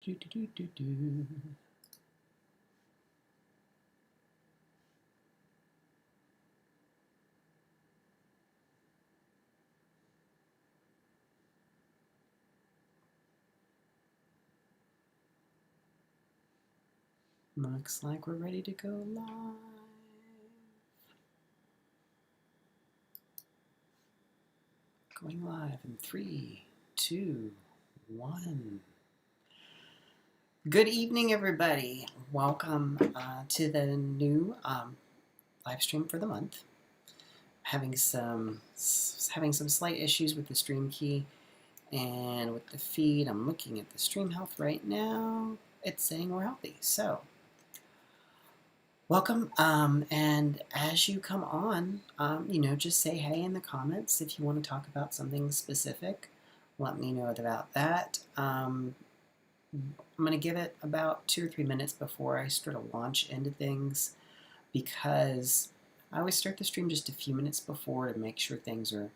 Do, do, do, do, do. Looks like we're ready to go live. Going live in 3, 2, 1. Good evening, everybody. Welcome to the new live stream for the month. Having some slight issues with the stream key and with the feed. I'm looking at the stream health right now. It's saying we're healthy. So welcome, and as you come on, just say hey in the comments if you want to talk about something specific. Let me know about that. I'm going to give it about 2 or 3 minutes before I start to launch into things, because I always start the stream just a few minutes before to make sure things are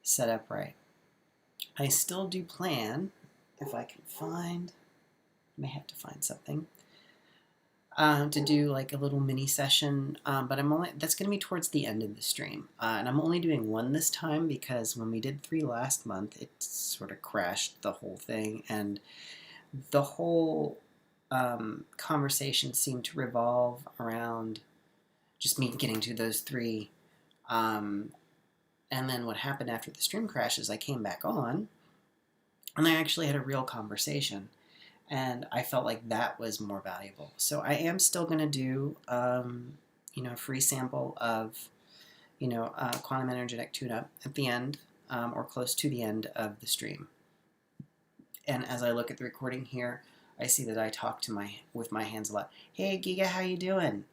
set up right. I still do plan, if I can find, may have to find something, to do like a little mini session, but that's going to be towards the end of the stream, and I'm only doing one this time because when we did 3 last month, it sort of crashed the whole thing, and the whole conversation seemed to revolve around just me getting to those 3, and then what happened after the stream crashes, I came back on, and I actually had a real conversation. And I felt like that was more valuable. So I am still going to do, a free sample of, quantum energetic tune-up at the end, or close to the end of the stream. And as I look at the recording here, I see that I talk with my hands a lot. Hey, Giga, how you doing?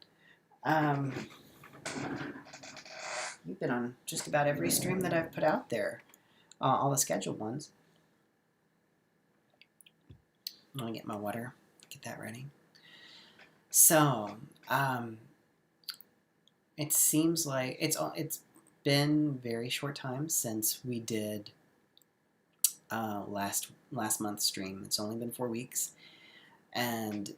You've been on just about every stream that I've put out there, all the scheduled ones. I'm going to get my water, get that ready. So, it seems like it's been very short time since we did last month's stream. It's only been 4 weeks, and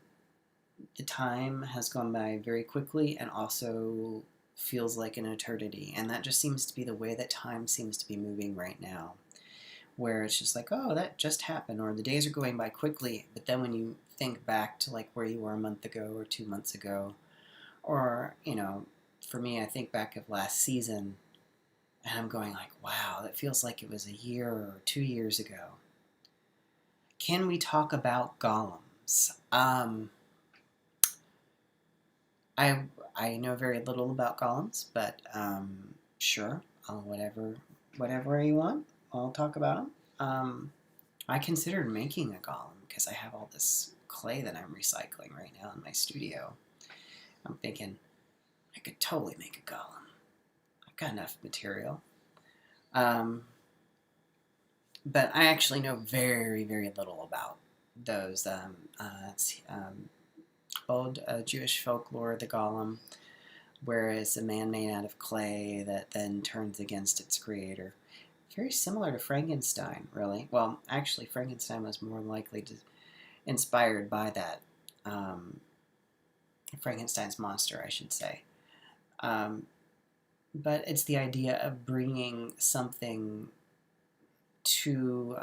the time has gone by very quickly and also feels like an eternity, and that just seems to be the way that time seems to be moving right now, where it's just like, oh, that just happened, or the days are going by quickly, but then when you think back to like where you were a month ago or 2 months ago, or, for me, I think back of last season, and I'm going like, wow, that feels like it was a year or 2 years ago. Can we talk about golems? I know very little about golems, but sure, whatever you want, I'll talk about them. I considered making a golem because I have all this clay that I'm recycling right now in my studio. I'm thinking I could totally make a golem. I've got enough material. But I actually know very, very little about those. Old Jewish folklore, the golem, where it's a man made out of clay that then turns against its creator. Very similar to Frankenstein, really. Well, actually, Frankenstein was more likely inspired by that. Frankenstein's monster, I should say. But it's the idea of bringing something to,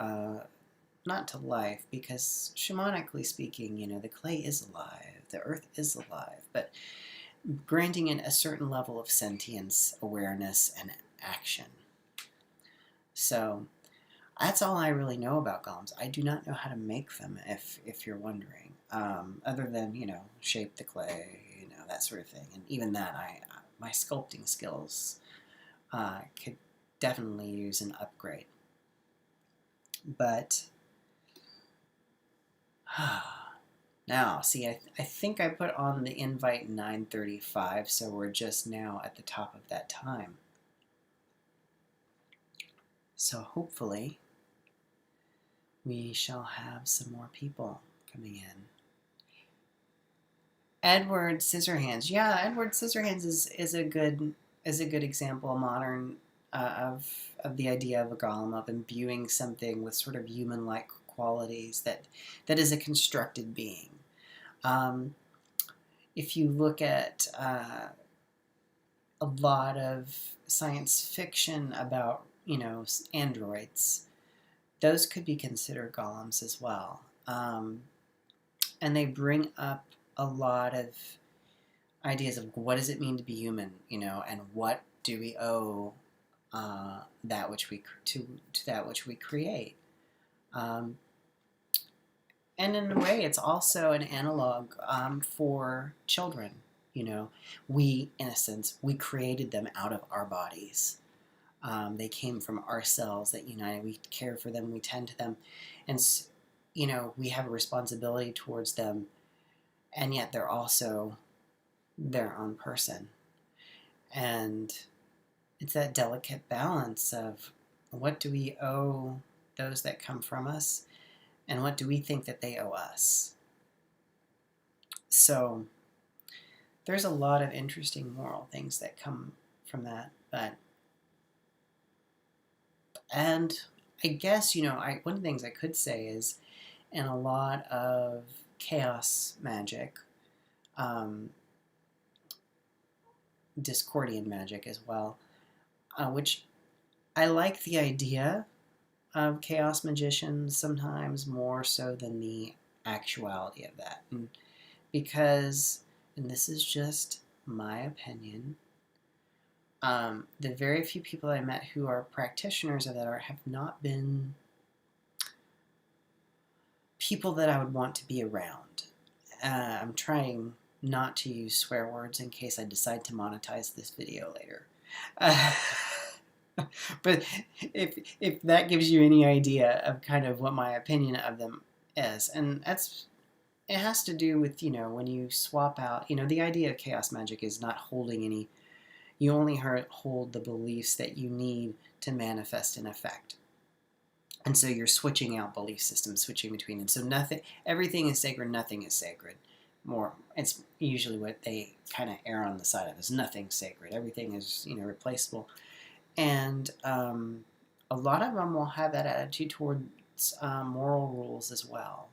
not to life, because shamanically speaking, the clay is alive, the earth is alive, but granting it a certain level of sentience, awareness, and action. So that's all I really know about golems. I do not know how to make them, if you're wondering, other than, shape the clay, that sort of thing. And even that, my sculpting skills could definitely use an upgrade. But now, see, I think I put on the invite 9:35, so we're just now at the top of that time. So hopefully we shall have some more people coming in. Edward Scissorhands. Yeah, Edward Scissorhands is a good example, modern, of the idea of a golem, of imbuing something with sort of human-like qualities, that is a constructed being. If you look at a lot of science fiction about, androids, those could be considered golems as well. And they bring up a lot of ideas of what does it mean to be human, and what do we owe that which we to that which we create. And in a way, it's also an analog for children. We, in a sense, we created them out of our bodies. They came from our cells that united. We care for them, we tend to them, and we have a responsibility towards them, and yet they're also their own person. And it's that delicate balance of what do we owe those that come from us, and what do we think that they owe us. So there's a lot of interesting moral things that come from that. And I guess, one of the things I could say is, in a lot of chaos magic, Discordian magic as well, which I like the idea of chaos magicians sometimes more so than the actuality of that. And because, and this is just my opinion, the very few people I met who are practitioners of that art have not been people that I would want to be around. I'm trying not to use swear words in case I decide to monetize this video later. But if that gives you any idea of kind of what my opinion of them is, and it has to do with, when you swap out, the idea of chaos magic is not holding any, you only hold the beliefs that you need to manifest an effect. And so you're switching out belief systems, switching between them. So everything is sacred, nothing is sacred. It's usually what they kind of err on the side of, is nothing sacred. Everything is, replaceable. And a lot of them will have that attitude towards moral rules as well.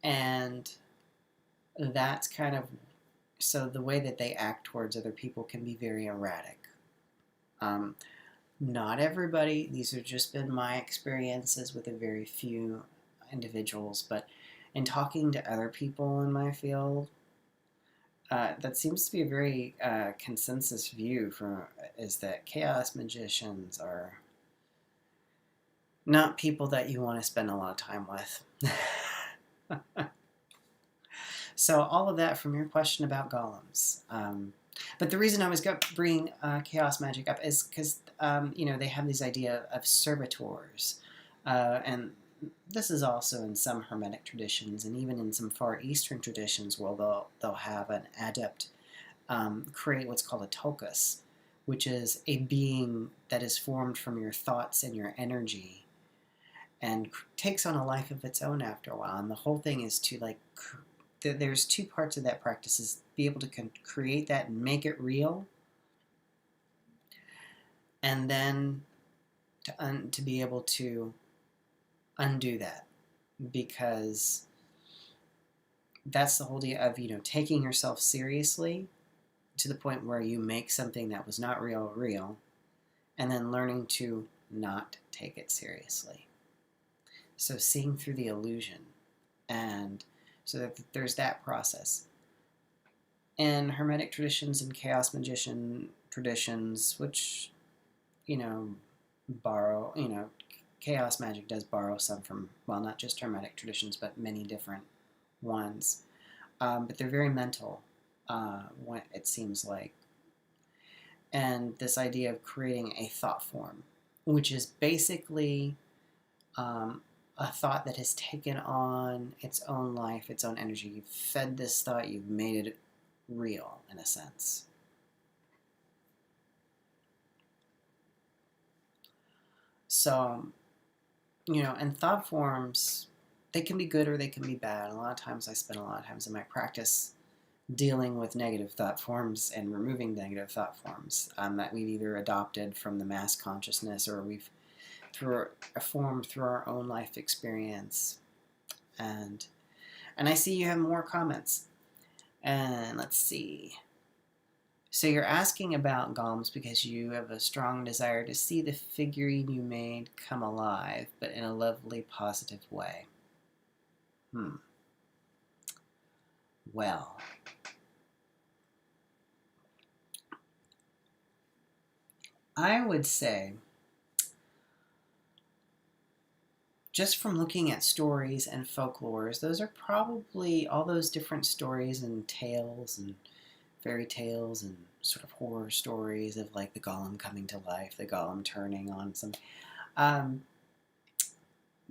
And that's kind of, so the way that they act towards other people can be very erratic. Not everybody, these have just been my experiences with a very few individuals, but in talking to other people in my field, that seems to be a very consensus view is that chaos magicians are not people that you want to spend a lot of time with. So all of that from your question about golems. But the reason I was bringing chaos magic up is because, they have this idea of servitors. And this is also in some Hermetic traditions, and even in some Far Eastern traditions, where they'll have an adept create what's called a tulkus, which is a being that is formed from your thoughts and your energy, and takes on a life of its own after a while. And the whole thing is to there's two parts of that practice: is be able to create that and make it real, and then to be able to undo that, because that's the whole idea of taking yourself seriously to the point where you make something that was not real, and then learning to not take it seriously. So seeing through the illusion, and so that there's that process. In Hermetic traditions and chaos magician traditions, which borrow, chaos magic does borrow some from, well, not just Hermetic traditions, but many different ones. But they're very mental, it seems like. And this idea of creating a thought form, which is basically a thought that has taken on its own life, its own energy. You've fed this thought, you've made it real, in a sense. So, and thought forms, they can be good or they can be bad. A lot of times I spend a lot of times in my practice dealing with negative thought forms and removing negative thought forms that we've either adopted from the mass consciousness, or we've through formed through our own life experience. And I see you have more comments. And let's see. So you're asking about golems because you have a strong desire to see the figurine you made come alive, but in a lovely, positive way. Well, I would say, just from looking at stories and folklores, those are probably all those different stories and tales and fairy tales and sort of horror stories of like the golem coming to life, the golem turning on some.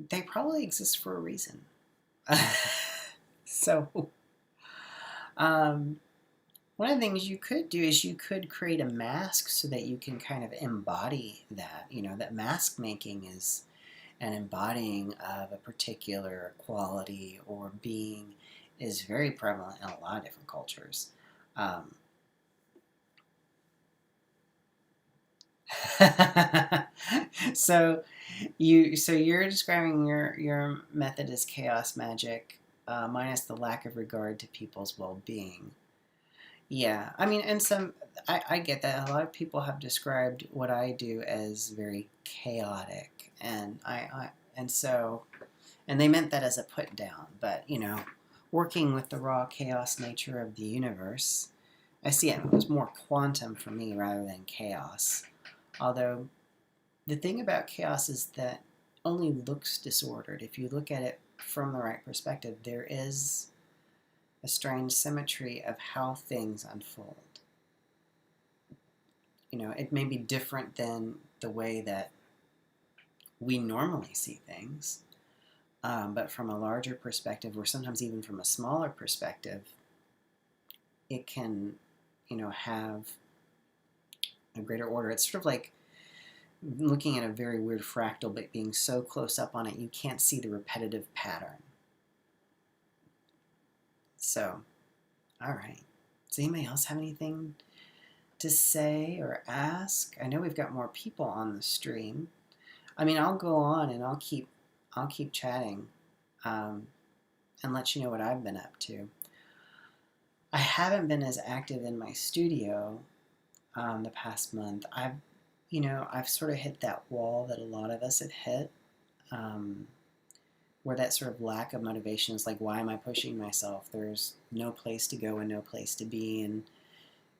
They probably exist for a reason. So, one of the things you could do is you could create a mask so that you can kind of embody that. You know, that mask making is an embodying of a particular quality or being is very prevalent in a lot of different cultures. So you're describing your method as chaos magic, minus the lack of regard to people's well-being. Yeah, I mean, and I get that. A lot of people have described what I do as very chaotic, and and they meant that as a put down. But working with the raw chaos nature of the universe, I see it as more quantum for me rather than chaos. Although the thing about chaos is that only looks disordered. If you look at it from the right perspective, there is a strange symmetry of how things unfold. It may be different than the way that we normally see things, but from a larger perspective, or sometimes even from a smaller perspective, it can, have a greater order. It's sort of like looking at a very weird fractal, but being so close up on it, you can't see the repetitive pattern. So, all right. Does anybody else have anything to say or ask? I know we've got more people on the stream. I mean, I'll go on and I'll keep chatting, and let you know what I've been up to. I haven't been as active in my studio the past month. I've sort of hit that wall that a lot of us have hit, where that sort of lack of motivation is like, why am I pushing myself? There's no place to go and no place to be, and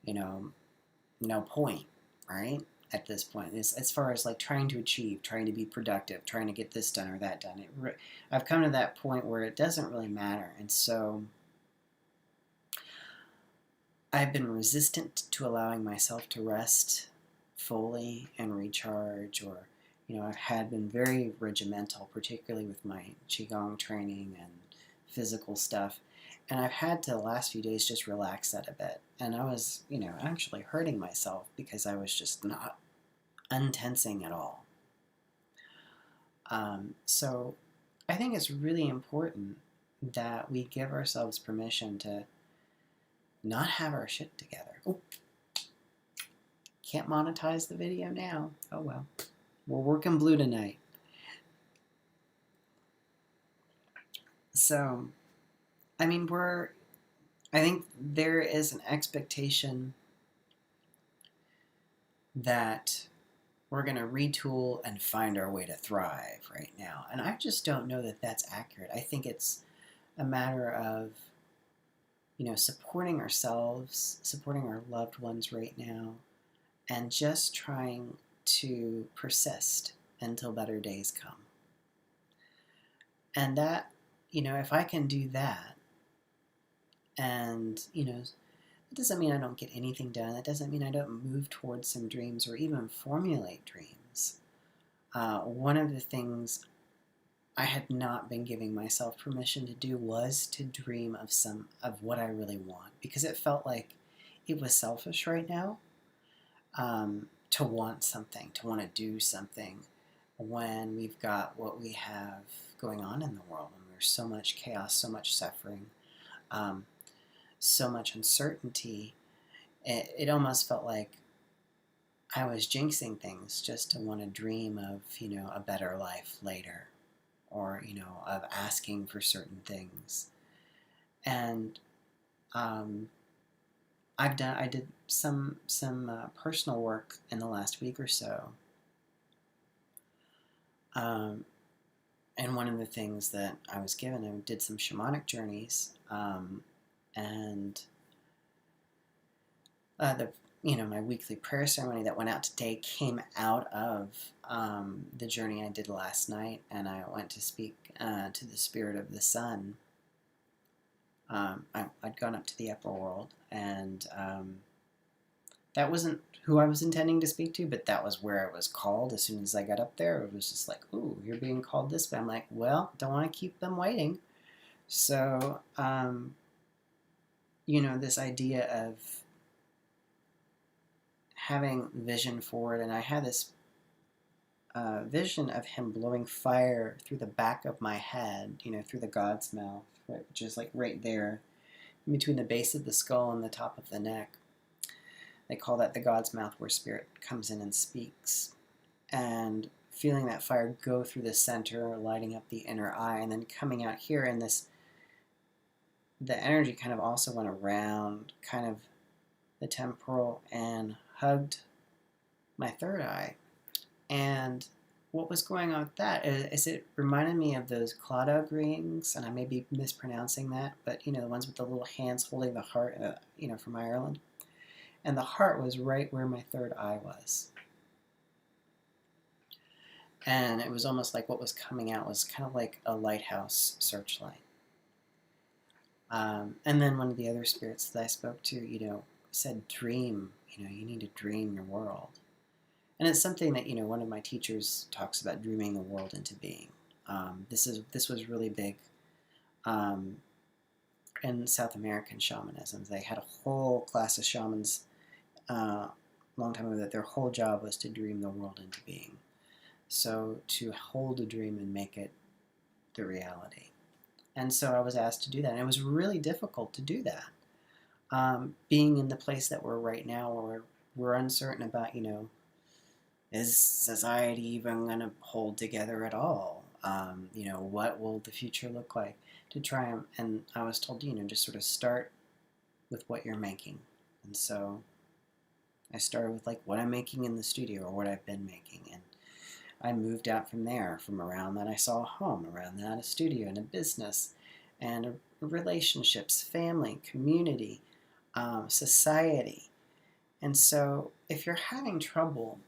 no point, right? At this point, as far as like trying to achieve, trying to be productive, trying to get this done or that done. I've come to that point where it doesn't really matter, and so I've been resistant to allowing myself to rest fully and recharge, or I had been very regimental, particularly with my Qigong training and physical stuff. And I've had to the last few days just relax that a bit. And I was, actually hurting myself because I was just not untensing at all. So I think it's really important that we give ourselves permission to not have our shit together. Oh, can't monetize the video now. Oh well. We're working blue tonight. So, I mean, I think there is an expectation that we're going to retool and find our way to thrive right now. And I just don't know that that's accurate. I think it's a matter of, supporting ourselves, supporting our loved ones right now, and just trying to persist until better days come. And that, if I can do that, and, it doesn't mean I don't get anything done. It doesn't mean I don't move towards some dreams or even formulate dreams. One of the things I had not been giving myself permission to do was to dream of what I really want, because it felt like it was selfish right now, to want something, to want to do something, when we've got what we have going on in the world, and there's so much chaos, so much suffering, so much uncertainty. It almost felt like I was jinxing things just to want to dream of, a better life later, or, of asking for certain things. And um, I did some personal work in the last week or so. And one of the things that I was given, I did some shamanic journeys, and the my weekly prayer ceremony that went out today came out of the journey I did last night, and I went to speak to the spirit of the sun. I'd gone up to the upper world, and that wasn't who I was intending to speak to, but that was where I was called. As soon as I got up there, it was just like, ooh, you're being called this way. I'm like, well, don't want to keep them waiting. So, this idea of having vision for it, and I had this vision of him blowing fire through the back of my head, through the God's mouth, right, which is like right there, in between the base of the skull and the top of the neck. They call that the God's mouth, where spirit comes in and speaks. And feeling that fire go through the center, lighting up the inner eye, and then coming out here, and the energy kind of also went around kind of the temporal and hugged my third eye. And what was going on with that is it reminded me of those Clodagh rings, and I may be mispronouncing that, but the ones with the little hands holding the heart, from Ireland. And the heart was right where my third eye was. And it was almost like what was coming out was kind of like a lighthouse searchlight. And then one of the other spirits that I spoke to, said, dream, you need to dream your world. And it's something that, one of my teachers talks about, dreaming the world into being. This was really big in South American shamanism. They had a whole class of shamans a long time ago that their whole job was to dream the world into being. So to hold a dream and make it the reality. And so I was asked to do that. And it was really difficult to do that. Being in the place that we're right now, where we're uncertain about, is society even going to hold together at all? What will the future look like? To try and I was told, just sort of start with what you're making. And so I started with like what I'm making in the studio, or what I've been making, and I moved out from there. From around that, I saw a home. Around that, a studio and a business, and relationships, family, community, society. And so if you're having trouble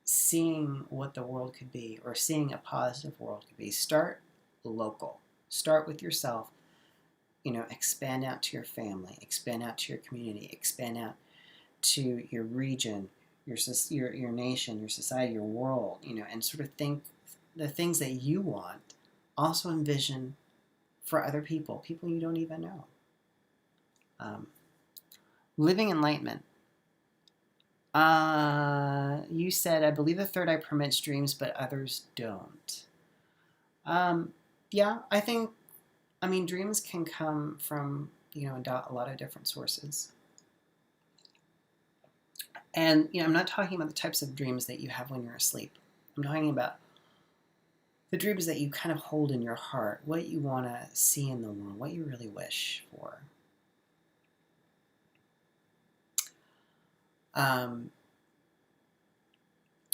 seeing what the world could be, or seeing a positive world could be, start local. Start with yourself. Expand out to your family, expand out to your community, expand out to your region, your nation, your society, your world, and sort of think the things that you want. Also envision for other people you don't even know. Living enlightenment. You said, I believe the third eye permits dreams, but others don't. Yeah, dreams can come from, a lot of different sources. And, I'm not talking about the types of dreams that you have when you're asleep. I'm talking about the dreams that you kind of hold in your heart, what you want to see in the world, what you really wish for. And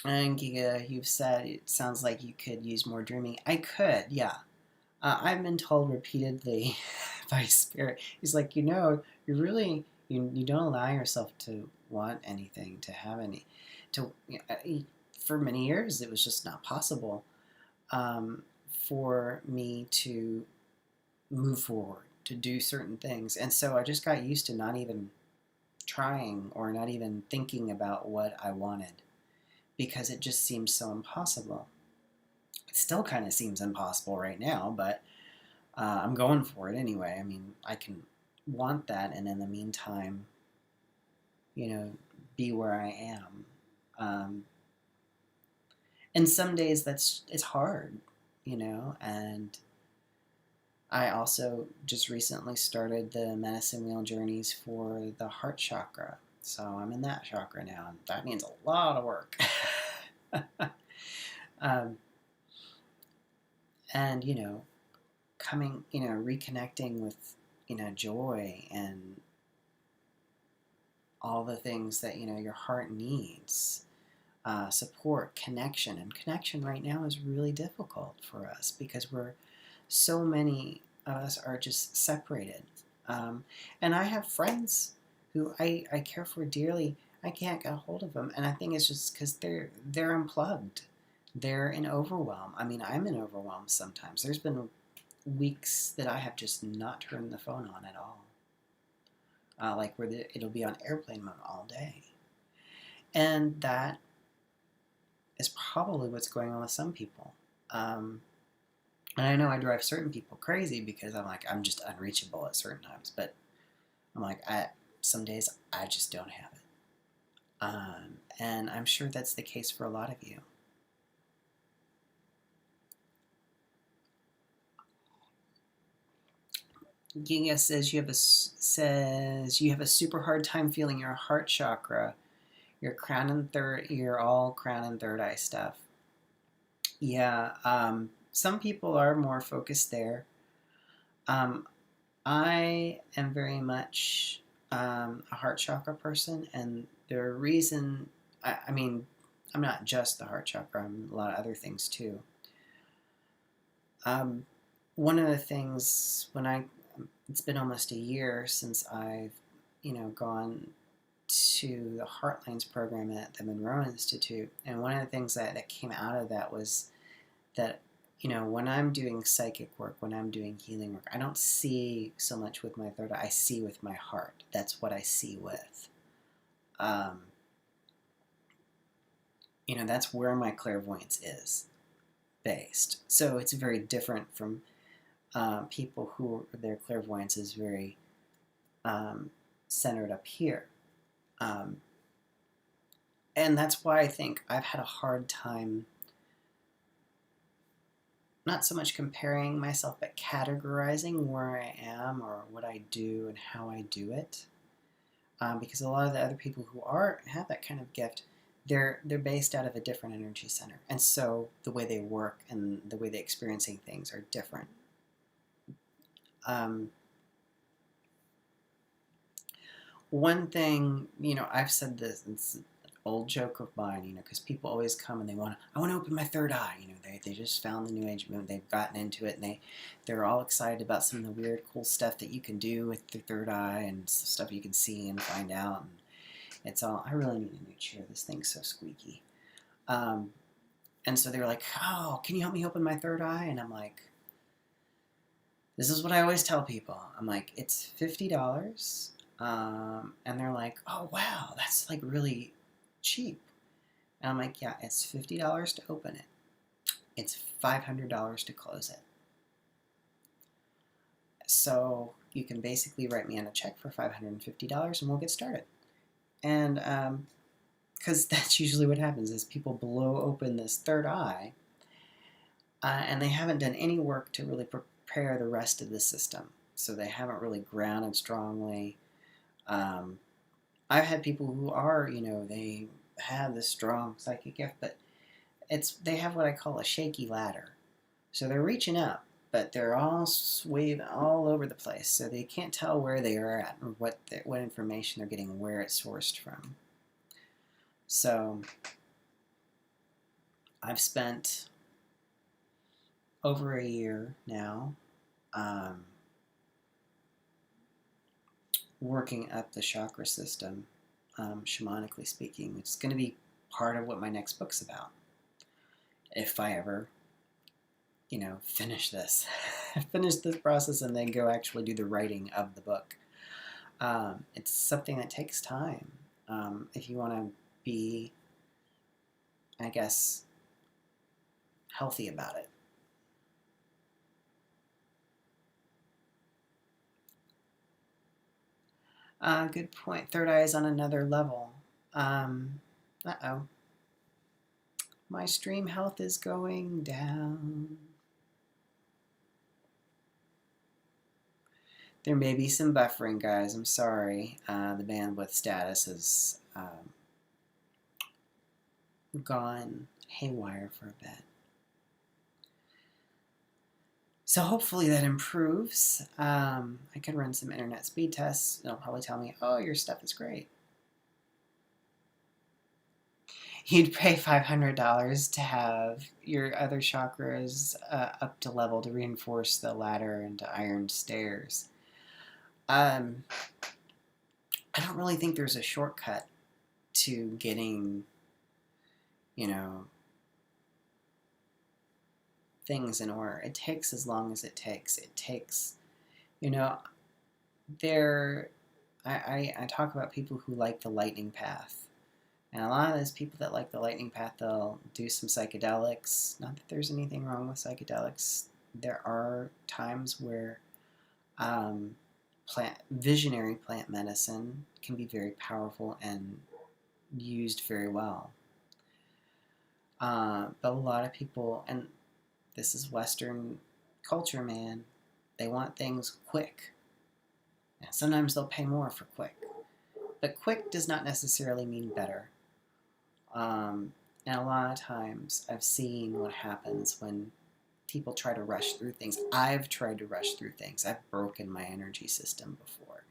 Giga, you've said it sounds like you could use more dreaming. I could, yeah. I've been told repeatedly by Spirit, he's like, you really, you don't allow yourself to want anything, to have any, for many years it was just not possible for me to move forward, to do certain things. And so I just got used to not even trying, or not even thinking about what I wanted, because it just seems so impossible. It still kind of seems impossible right now, but I'm going for it anyway. I can want that, and in the meantime, be where I am. And some days it's hard, and I also just recently started the medicine wheel journeys for the heart chakra. So I'm in that chakra now, and that means a lot of work. um, and, coming, reconnecting with, joy and all the things that, your heart needs. Support, connection. And connection right now is really difficult for us because so many of us are just separated. And I have friends who I care for dearly. I can't get a hold of them. And I think it's just because they're unplugged. They're in overwhelm. I mean, I'm in overwhelm sometimes. There's been weeks that I have just not turned the phone on at all. Like where it'll be on airplane mode all day. And that is probably what's going on with some people. And I know I drive certain people crazy because I'm just unreachable at certain times. But I'm like, some days I just don't have it. And I'm sure that's the case for a lot of you. Ginga says you have a super hard time feeling your heart chakra, your crown and third, your all crown and third eye stuff. Yeah, some people are more focused there. I am very much a heart chakra person, and the reason, I mean, I'm not just the heart chakra, I'm a lot of other things too. One of the things it's been almost a year since I've, gone to the Heartlines program at the Monroe Institute, and one of the things that came out of that was that, when I'm doing psychic work, when I'm doing healing work, I don't see so much with my third eye, I see with my heart. That's what I see with. That's where my clairvoyance is based. So it's very different from people who their clairvoyance is very centered up here. And that's why I think I've had a hard time not so much comparing myself, but categorizing where I am or what I do and how I do it. Because a lot of the other people who have that kind of gift, they're based out of a different energy center. And so the way they work and the way they're experiencing things are different. One thing, I've said this, it's an old joke of mine, because people always come and I want to open my third eye. They just found the New Age movement, they've gotten into it, and they're all excited about some of the weird, cool stuff that you can do with the third eye and stuff you can see and find out. And it's all, I really need a new chair. This thing's so squeaky. And so they were like, oh, can you help me open my third eye? And I'm like, this is what I always tell people. I'm like, it's $50. And they're like, oh, wow, that's like really cheap. And I'm like, yeah, it's $50 to open it. It's $500 to close it. So you can basically write me on a check for $550 and we'll get started. And because that's usually what happens is people blow open this third eye and they haven't done any work to really prepare the rest of the system. So they haven't really grounded strongly. I've had people who are, they have this strong psychic gift, but they have what I call a shaky ladder. So they're reaching up, but they're all waving all over the place. So they can't tell where they are at or what information they're getting, where it's sourced from. So I've spent over a year now working up the chakra system, shamanically speaking, which is going to be part of what my next book's about. If I ever, finish this process and then go actually do the writing of the book. It's something that takes time. If you want to be, I guess, healthy about it. Good point. Third eye is on another level. Uh-oh. My stream health is going down. There may be some buffering, guys. I'm sorry. The bandwidth status has gone haywire for a bit. So hopefully that improves. I could run some internet speed tests. It'll probably tell me, oh, your stuff is great. You'd pay $500 to have your other chakras up to level to reinforce the ladder into iron stairs. I don't really think there's a shortcut to getting, things in order. It takes as long as it takes. It takes, I talk about people who like the lightning path. And a lot of those people that like the lightning path, they'll do some psychedelics. Not that there's anything wrong with psychedelics. There are times where visionary plant medicine can be very powerful and used very well. But a lot of people, and this is Western culture, man, they want things quick. And sometimes they'll pay more for quick. But quick does not necessarily mean better. And a lot of times I've seen what happens when people try to rush through things. I've tried to rush through things. I've broken my energy system before.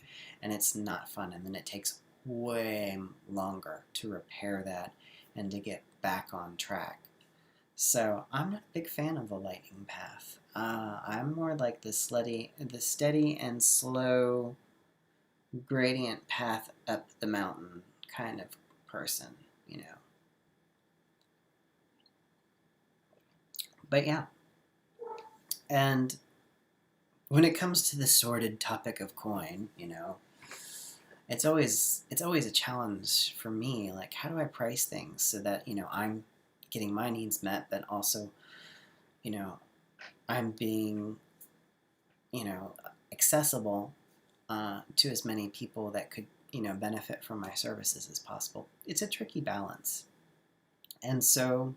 And it's not fun. And then it takes way longer to repair that and to get back on track. So I'm not a big fan of the lightning path. I'm more like the steady and slow gradient path up the mountain kind of person, But yeah. And when it comes to the sordid topic of coin, it's always a challenge for me. Like, how do I price things so that, I'm getting my needs met, but also, I'm being, accessible to as many people that could, benefit from my services as possible. It's a tricky balance. And so,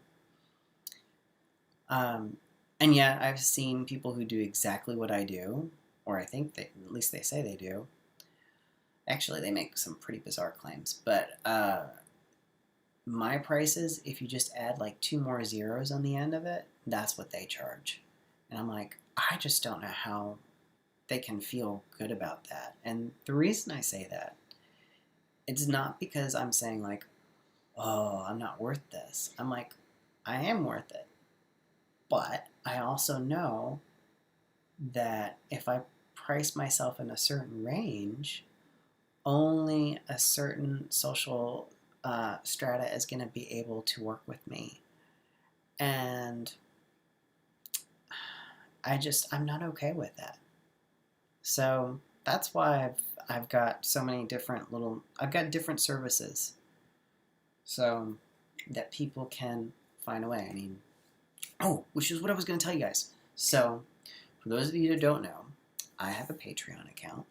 and yet I've seen people who do exactly what I do, or I think at least they say they do. Actually, they make some pretty bizarre claims, but my prices, if you just add like 2 more zeros on the end of it, that's what they charge. And I'm like, I just don't know how they can feel good about that. And the reason I say that, it's not because I'm saying like, oh, I'm not worth this. I'm like, I am worth it. But I also know that if I price myself in a certain range, only a certain social strata is going to be able to work with me. And I'm not okay with that. So that's why I've got so many different I've got different services so that people can find a way. I mean, which is what I was going to tell you guys. So for those of you that don't know, I have a Patreon account.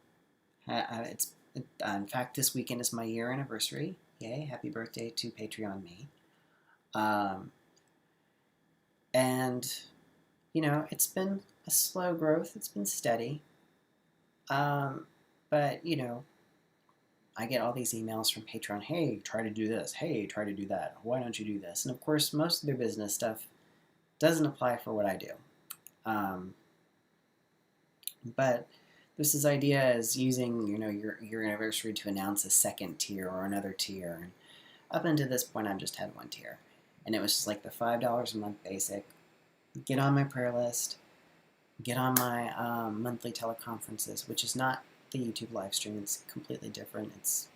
In fact, this weekend is my year anniversary. Yay, happy birthday to Patreon me. And, it's been a slow growth. It's been steady. But, I get all these emails from Patreon. Hey, try to do this. Hey, try to do that. Why don't you do this? And, of course, most of their business stuff doesn't apply for what I do. But this idea is using, your anniversary to announce a second tier or another tier. And up until this point, I've just had one tier. And it was just like the $5 a month basic. Get on my prayer list. Get on my monthly teleconferences, which is not the YouTube live stream. It's completely different. It's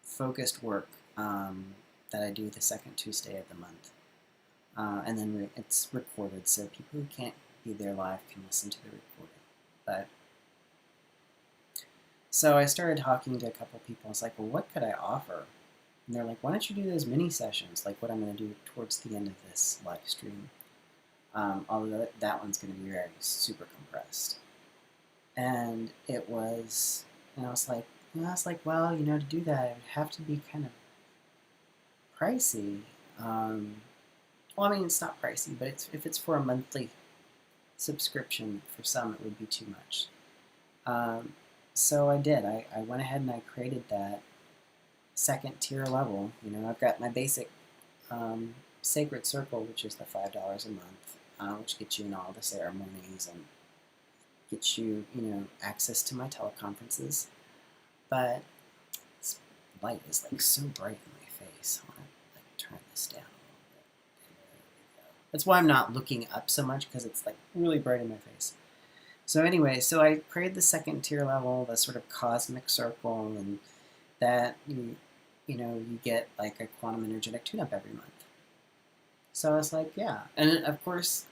focused work that I do the second Tuesday of the month. And then it's recorded, so people who can't be there live can listen to the recording. But so I started talking to a couple people. I was like, well, what could I offer? And they're like, why don't you do those mini sessions, like what I'm going to do towards the end of this live stream? Although that one's going to be very super compressed. And it was, and I was like, well, to do that, it would have to be kind of pricey. Well, I mean, it's not pricey, but if it's for a monthly subscription, for some it would be too much. so I did. I went ahead and I created that second tier level. I've got my basic sacred circle, which is the $5 a month, which gets you in all the ceremonies and gets you, access to my teleconferences. But this light is like so bright in my face. I want to like turn this down a little bit. There we go. That's why I'm not looking up so much, because it's like really bright in my face. So anyway, so I created the second tier level, the sort of cosmic circle, and that you get like a quantum energetic tune-up every month. So I was like, yeah. And of course,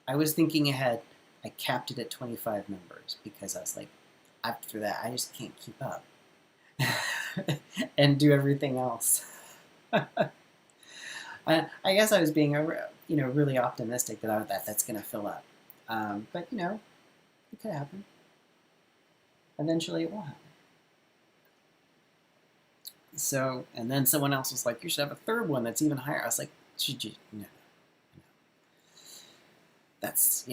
I was thinking ahead. I capped it at 25 members because I was like, after that, I just can't keep up and do everything else. I guess I was being, really optimistic that that's going to fill up. But it could happen. Eventually, it will happen. So, and then someone else was like, you should have a third one that's even higher. I was like, should you? No. That's,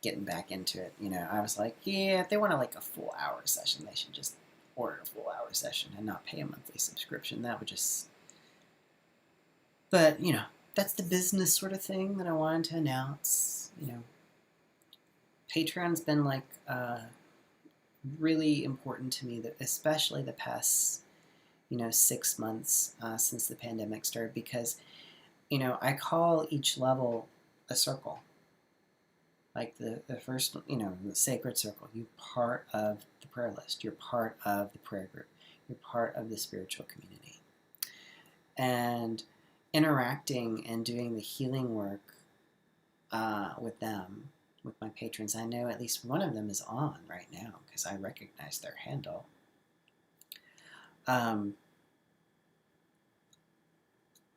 getting back into it. I was like, yeah, if they want like a full hour session, they should just order a full hour session and not pay a monthly subscription. That would just, but, that's the business sort of thing that I wanted to announce. Patreon's been like really important to me, especially the past 6 months since the pandemic started, because I call each level a circle. Like the first, the sacred circle, you're part of the prayer list, you're part of the prayer group, you're part of the spiritual community. And interacting and doing the healing work with them, with my patrons, I know at least one of them is on right now because I recognize their handle.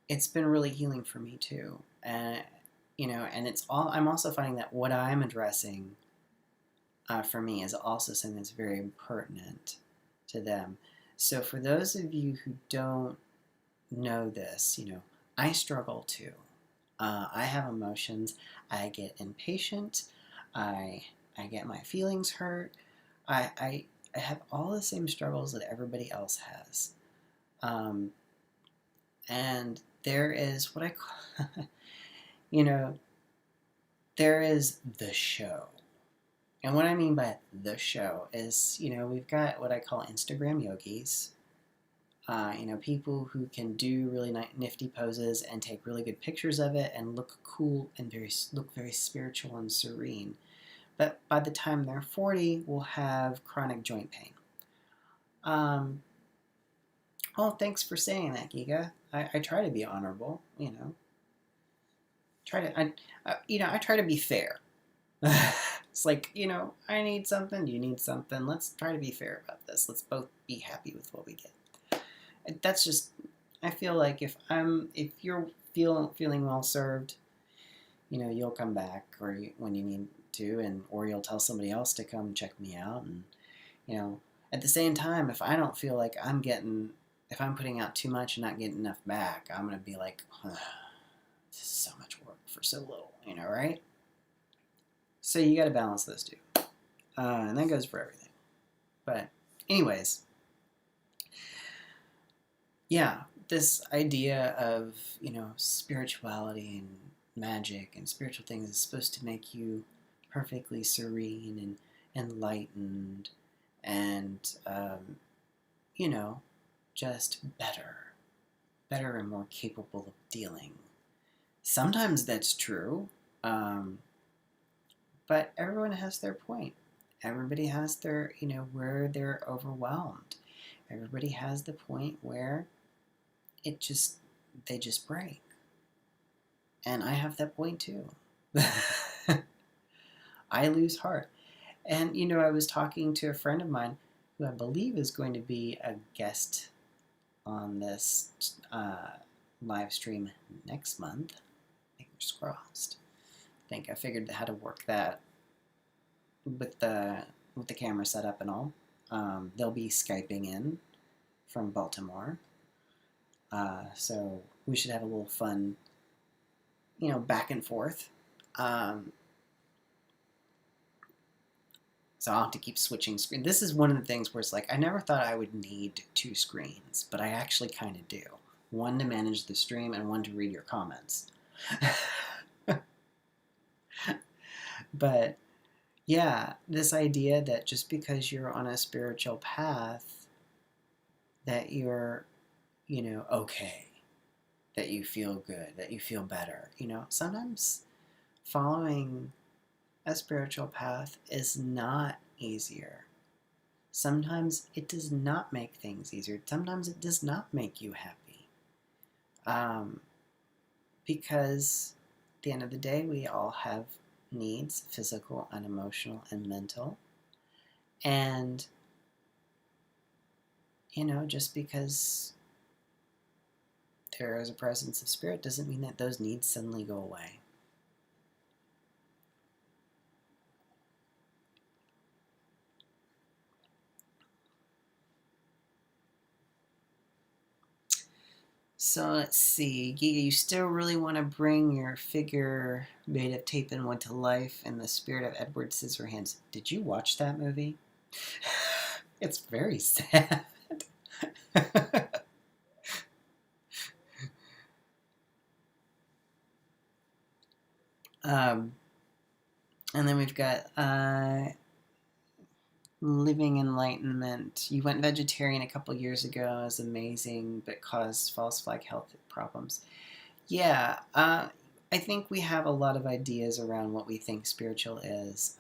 It's been really healing for me too. And and I'm also finding that what I'm addressing for me is also something that's very pertinent to them. So for those of you who don't know this, I struggle too. I have emotions. I get impatient. I get my feelings hurt. I have all the same struggles that everybody else has. And there is what I call, there is the show. And what I mean by the show is, we've got what I call Instagram yogis. People who can do really nifty poses and take really good pictures of it and look cool and look very spiritual and serene. But by the time they're 40, will have chronic joint pain. Oh, thanks for saying that, Giga. I try to be honorable, I try to be fair. It's like, I need something, you need something. Let's try to be fair about this. Let's both be happy with what we get. That's just, I feel like if you're feeling well served, you'll come back when you need to, or you'll tell somebody else to come check me out. And, at the same time, if I don't feel like if I'm putting out too much and not getting enough back, I'm going to be like, this is so much work for so little, right? So you got to balance those two. And that goes for everything. But anyways, yeah, this idea of, spirituality and magic and spiritual things is supposed to make you perfectly serene and enlightened and, just better and more capable of dealing. Sometimes that's true, but everyone has their point. Everybody has their, where they're overwhelmed. Everybody has the point where they just break. And I have that point too. I lose heart. And, I was talking to a friend of mine who I believe is going to be a guest on this live stream next month. Fingers crossed. I figured how to work that with the camera setup and all. They'll be Skyping in from Baltimore. So we should have a little fun, back and forth. So I'll have to keep switching screens. This is one of the things where it's like, I never thought I would need 2 screens, but I actually kind of do. One to manage the stream and one to read your comments. But yeah, this idea that just because you're on a spiritual path, that you're, okay, that you feel good, that you feel better. Sometimes following a spiritual path is not easier. Sometimes it does not make things easier. Sometimes it does not make you happy. Because at the end of the day, we all have needs, physical and emotional and mental. And, just because there is a presence of spirit doesn't mean that those needs suddenly go away. So let's see, Giga, you still really want to bring your figure made of tape and wood to life in the spirit of Edward Scissorhands. Did you watch that movie? It's very sad. And then we've got Living Enlightenment. You went vegetarian a couple years ago. It was amazing, but caused false flag health problems. Yeah, I think we have a lot of ideas around what we think spiritual is.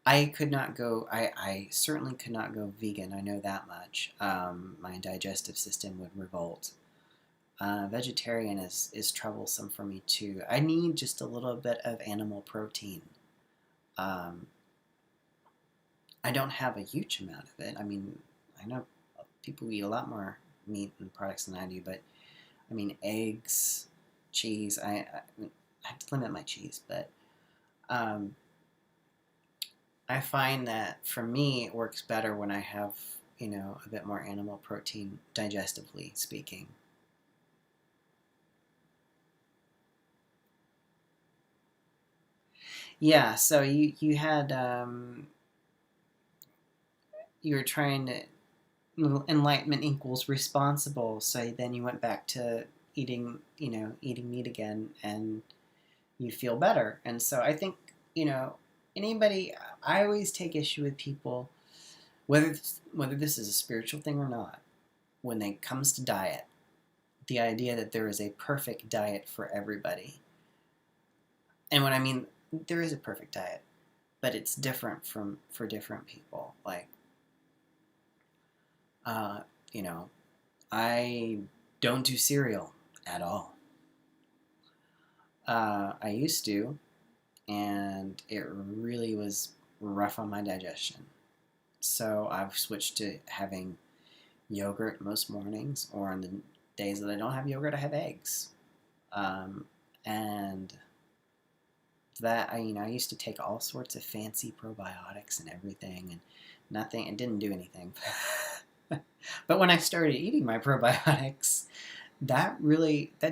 I could not go, I certainly could not go vegan, I know that much. My digestive system would revolt. Vegetarian is troublesome for me too. I need just a little bit of animal protein. I don't have a huge amount of it. I mean, I know people eat a lot more meat and products than I do, but I mean, eggs, cheese. I have to limit my cheese, but I find that for me, it works better when I have, a bit more animal protein, digestively speaking. Yeah, so you had you were trying to enlightenment equals responsible, so then you went back to eating meat again, and you feel better. And so I think anybody, I always take issue with people, whether this is a spiritual thing or not, when it comes to diet, the idea that there is a perfect diet for everybody. And what I mean, there is a perfect diet, but it's different for different people. Like, uh, you know, I don't do cereal at all. I used to, and it really was rough on my digestion. So I've switched to having yogurt most mornings, or on the days that I don't have yogurt, I have eggs. And that I used to take all sorts of fancy probiotics and everything, and nothing. It didn't do anything. But when I started eating my probiotics, that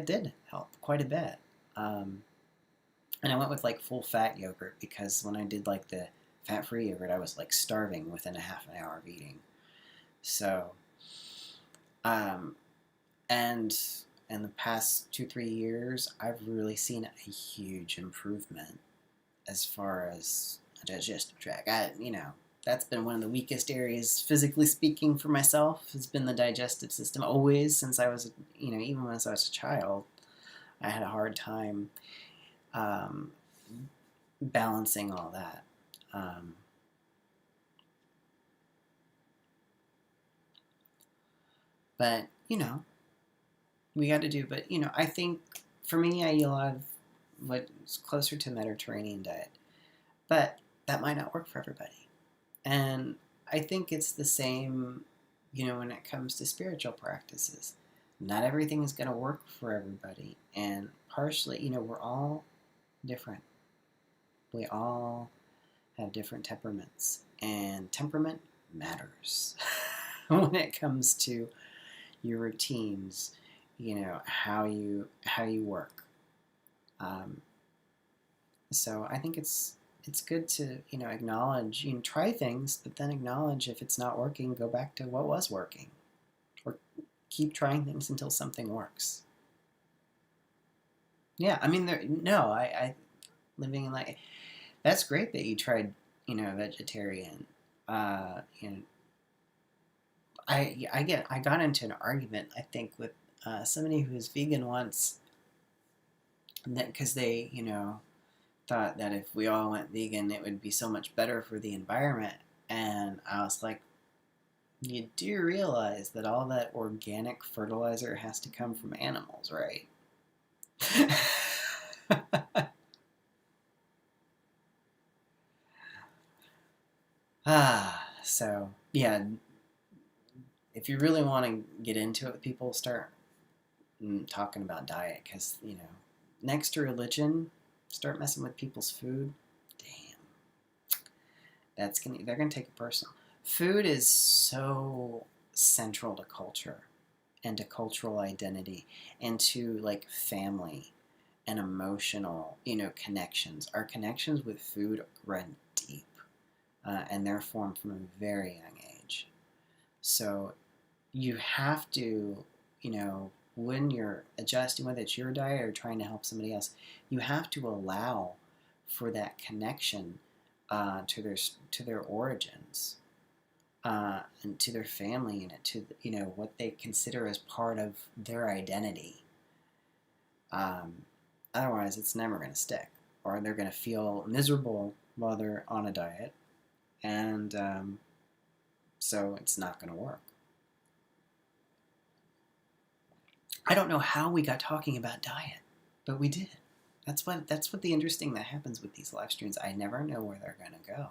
did help quite a bit. And I went with like full fat yogurt, because when I did like the fat free yogurt, I was like starving within a half an hour of eating. So, and in the past 2-3 years, I've really seen a huge improvement as far as a digestive tract. That's been one of the weakest areas, physically speaking, for myself, has been the digestive system. Always, since I was, even when I was a child, I had a hard time balancing all that. But, we got to do. But, I think for me, I eat a lot of what's closer to Mediterranean diet. But that might not work for everybody. And I think it's the same, when it comes to spiritual practices. Not everything is going to work for everybody. And partially, we're all different. We all have different temperaments. And temperament matters when it comes to your routines, how you work. So I think it's it's good to, acknowledge, try things, but then acknowledge if it's not working, go back to what was working, or keep trying things until something works. Yeah, I mean, no, I living in like, that's great that you tried, vegetarian. You know, I got into an argument, I think, with somebody who was vegan once, because they, thought that if we all went vegan, it would be so much better for the environment. And I was like, you do realize that all that organic fertilizer has to come from animals, right? So yeah, if you really want to get into it with people, start talking about diet, because next to religion, start messing with people's food. Damn, they're gonna take it personal. Food is so central to culture and to cultural identity and to like family and emotional, connections. Our connections with food run deep, and they're formed from a very young age. So you have to, when you're adjusting, whether it's your diet or trying to help somebody else, you have to allow for that connection to their origins, and to their family, and to what they consider as part of their identity. Um, Otherwise, it's never going to stick, or they're going to feel miserable while they're on a diet, and so it's not going to work. I don't know how we got talking about diet, but we did. That's what the interesting that happens with these live streams. I never know where they're going to go.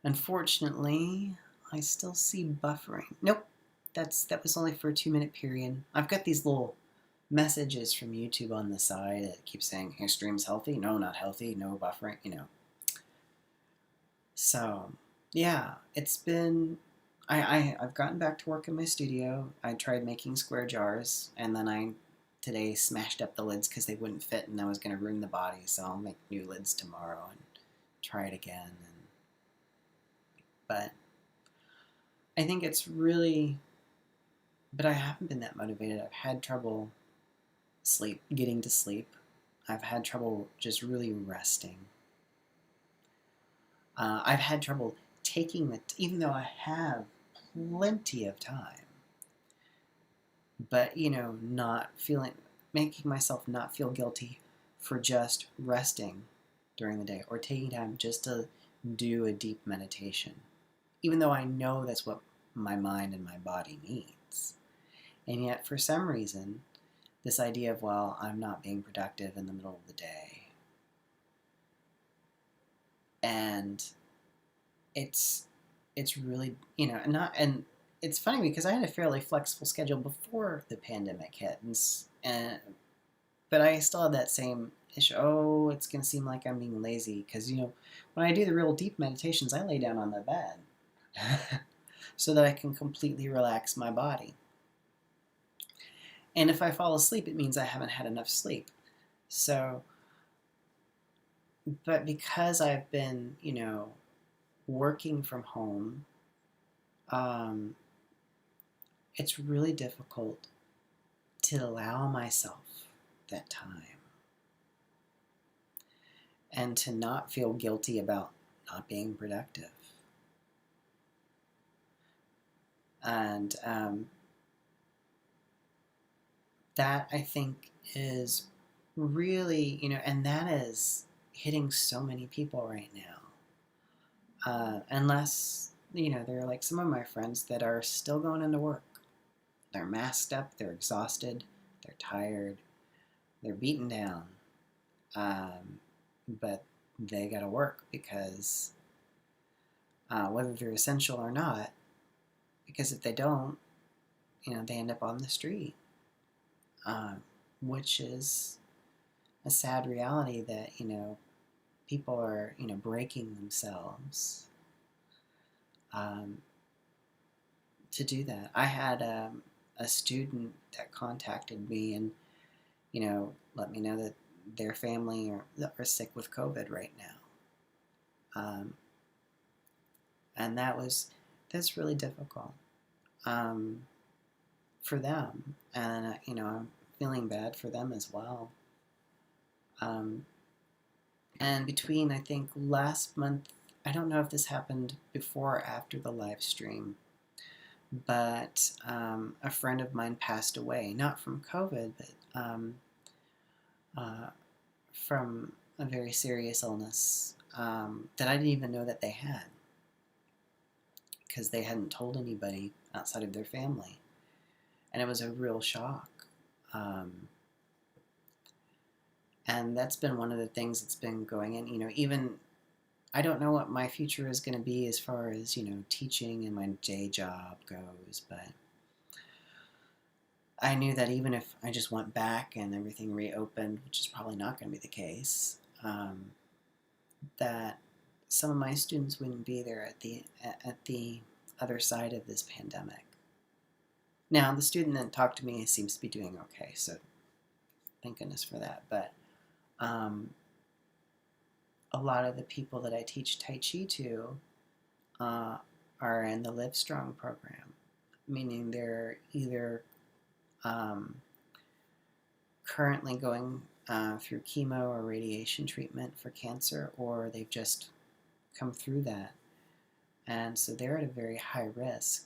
Unfortunately, I still see buffering. Nope, that was only for a 2-minute period. I've got these little messages from YouTube on the side that keep saying, "Your stream's healthy." No, not healthy. No buffering. So yeah, it's been. I've gotten back to work in my studio. I tried making square jars, and then I today smashed up the lids because they wouldn't fit, and I was going to ruin the body. So I'll make new lids tomorrow and try it again. But I think it's really. But I haven't been that motivated. I've had trouble getting to sleep. I've had trouble just really resting. I've had trouble taking even though I have plenty of time, but not making myself not feel guilty for just resting during the day, or taking time just to do a deep meditation, even though I know that's what my mind and my body needs. And yet, for some reason, this idea of, well, I'm not being productive in the middle of the day, and it's really, and it's funny because I had a fairly flexible schedule before the pandemic hit, but I still have that same issue. Oh, it's going to seem like I'm being lazy because, when I do the real deep meditations, I lay down on the bed so that I can completely relax my body. And if I fall asleep, it means I haven't had enough sleep. So, but because I've been, working from home, it's really difficult to allow myself that time and to not feel guilty about not being productive. And that, I think, is really, and that is hitting so many people right now. Unless, there are like some of my friends that are still going into work. They're masked up, they're exhausted, they're tired, they're beaten down. But they gotta work because whether they're essential or not, because if they don't, they end up on the street, which is a sad reality that, people are, breaking themselves to do that. I had a student that contacted me, and, let me know that their family are sick with COVID right now. And that's really difficult for them. And, I'm feeling bad for them as well. And between, I think, last month, I don't know if this happened before or after the live stream, but a friend of mine passed away, not from COVID, but from a very serious illness that I didn't even know that they had, because they hadn't told anybody outside of their family. And it was a real shock. And that's been one of the things that's been going in, even I don't know what my future is going to be as far as, teaching and my day job goes, but I knew that even if I just went back and everything reopened, which is probably not going to be the case, that some of my students wouldn't be there at the other side of this pandemic. Now, the student that talked to me seems to be doing okay, so thank goodness for that. But a lot of the people that I teach Tai Chi to are in the Live Strong program, meaning they're either currently going through chemo or radiation treatment for cancer, or they've just come through that. And so they're at a very high risk.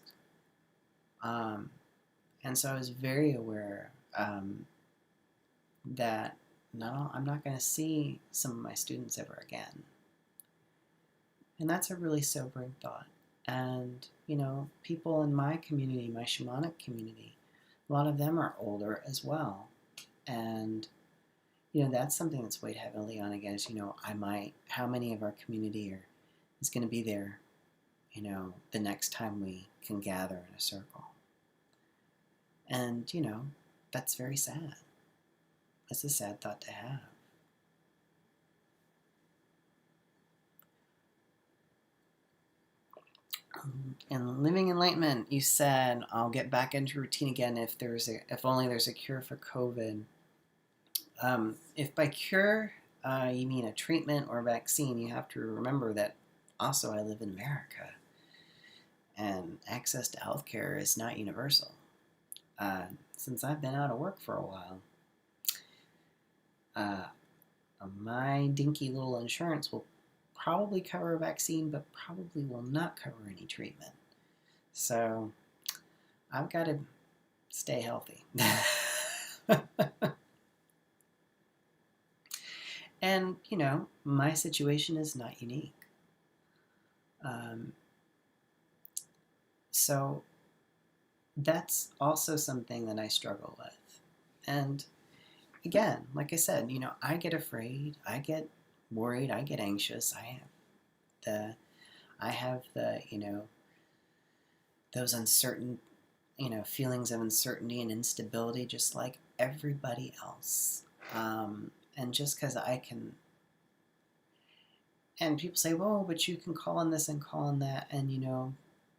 And so I was very aware that I'm not going to see some of my students ever again. And that's a really sobering thought. And, people in my community, my shamanic community, a lot of them are older as well. And, that's something that's weighed heavily on, again, is, how many of our community is going to be there, the next time we can gather in a circle. And, that's very sad. That's a sad thought to have. And living enlightenment, you said, I'll get back into routine again if only there's a cure for COVID. If by cure you mean a treatment or a vaccine, you have to remember that also I live in America, and access to healthcare is not universal. Since I've been out of work for a while, my dinky little insurance will probably cover a vaccine, but probably will not cover any treatment. So I've got to stay healthy. And, my situation is not unique. So that's also something that I struggle with. And again, like I said, I get afraid, I get worried, I get anxious. I have the those uncertain, feelings of uncertainty and instability, just like everybody else. And just because I can, and people say, well, but you can call on this and call on that, and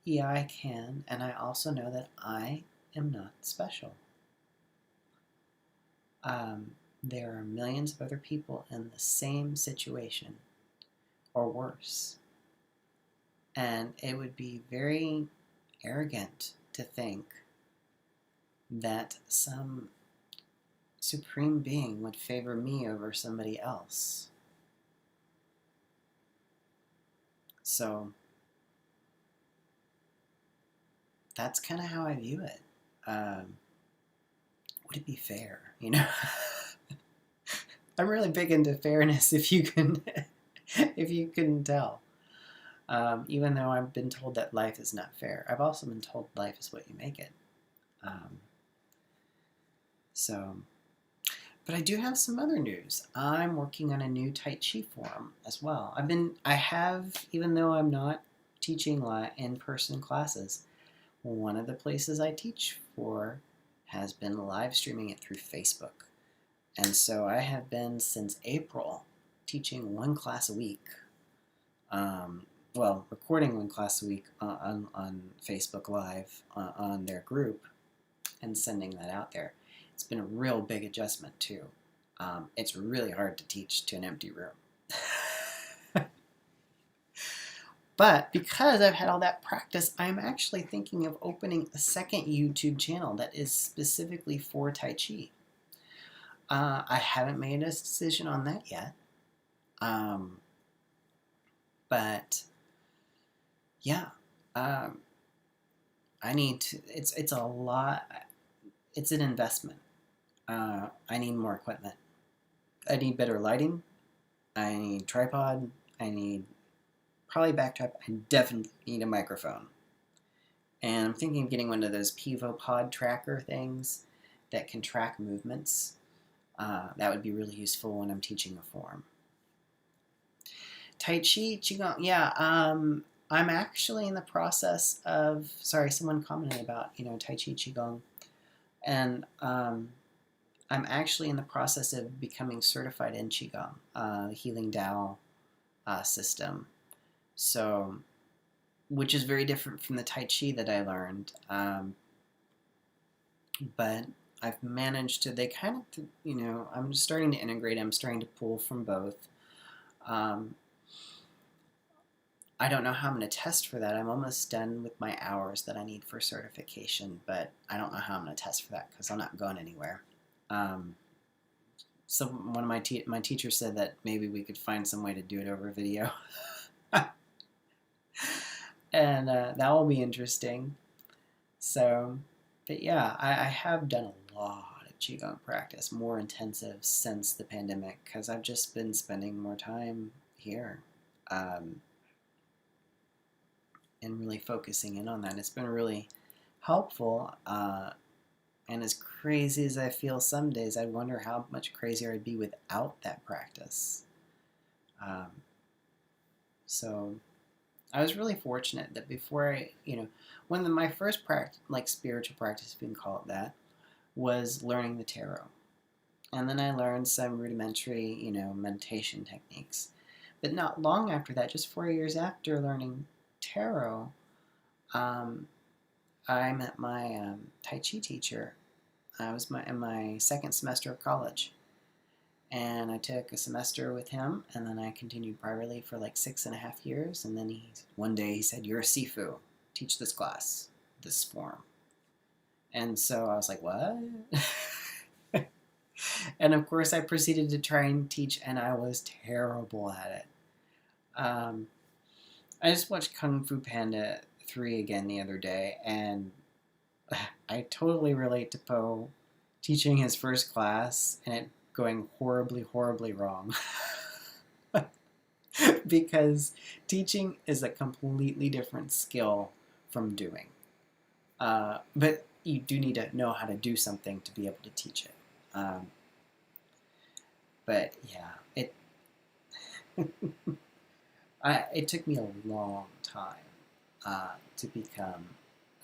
yeah, I can, and I also know that I am not special. There are millions of other people in the same situation, or worse. And it would be very arrogant to think that some supreme being would favor me over somebody else. So that's kind of how I view it. Would it be fair? I'm really big into fairness, if you can tell. Even though I've been told that life is not fair, I've also been told life is what you make it. But I do have some other news. I'm working on a new Tai Chi form as well. Even though I'm not teaching in-person classes, one of the places I teach for has been live streaming it through Facebook. And so I have been, since April, teaching one class a week. Recording one class a week on Facebook Live on their group and sending that out there. It's been a real big adjustment too. It's really hard to teach to an empty room. But because I've had all that practice, I'm actually thinking of opening a second YouTube channel that is specifically for Tai Chi. I haven't made a decision on that yet. But yeah, I need to, it's a lot, it's an investment. I need more equipment. I need better lighting. I need tripod. I need probably backdrop. I definitely need a microphone. And I'm thinking of getting one of those Pivo pod tracker things that can track movements. That would be really useful when I'm teaching a form. Tai Chi, Qigong, yeah. I'm actually in the process of, sorry, someone commented about, Tai Chi, Qigong. And I'm actually in the process of becoming certified in Qigong, the Healing Tao system. So, which is very different from the Tai Chi that I learned. But I've managed to, they kind of, I'm starting to integrate, I'm starting to pull from both. I don't know how I'm going to test for that. I'm almost done with my hours that I need for certification, but I don't know how I'm going to test for that because I'm not going anywhere. So one of my teachers said that maybe we could find some way to do it over video. And that will be interesting. So, but yeah, I have done a lot of Qigong practice, more intensive since the pandemic, because I've just been spending more time here. And really focusing in on that. It's been really helpful. And as crazy as I feel some days, I wonder how much crazier I'd be without that practice. So I was really fortunate that before I, when my first practice, like spiritual practice, if you can call it that, was learning the tarot. And then I learned some rudimentary, meditation techniques. But not long after that, just 4 years after learning tarot, I met my Tai Chi teacher. I was in my second semester of college. And I took a semester with him, and then I continued privately for like 6.5 years. And then one day he said, "You're a Sifu. Teach this class, this form." And so I was like, "What?" And of course I proceeded to try and teach, and I was terrible at it. I just watched Kung Fu Panda 3 again the other day, and I totally relate to Poe teaching his first class and it going horribly, horribly wrong. Because teaching is a completely different skill from doing. But you do need to know how to do something to be able to teach it. But yeah, it took me a long time to become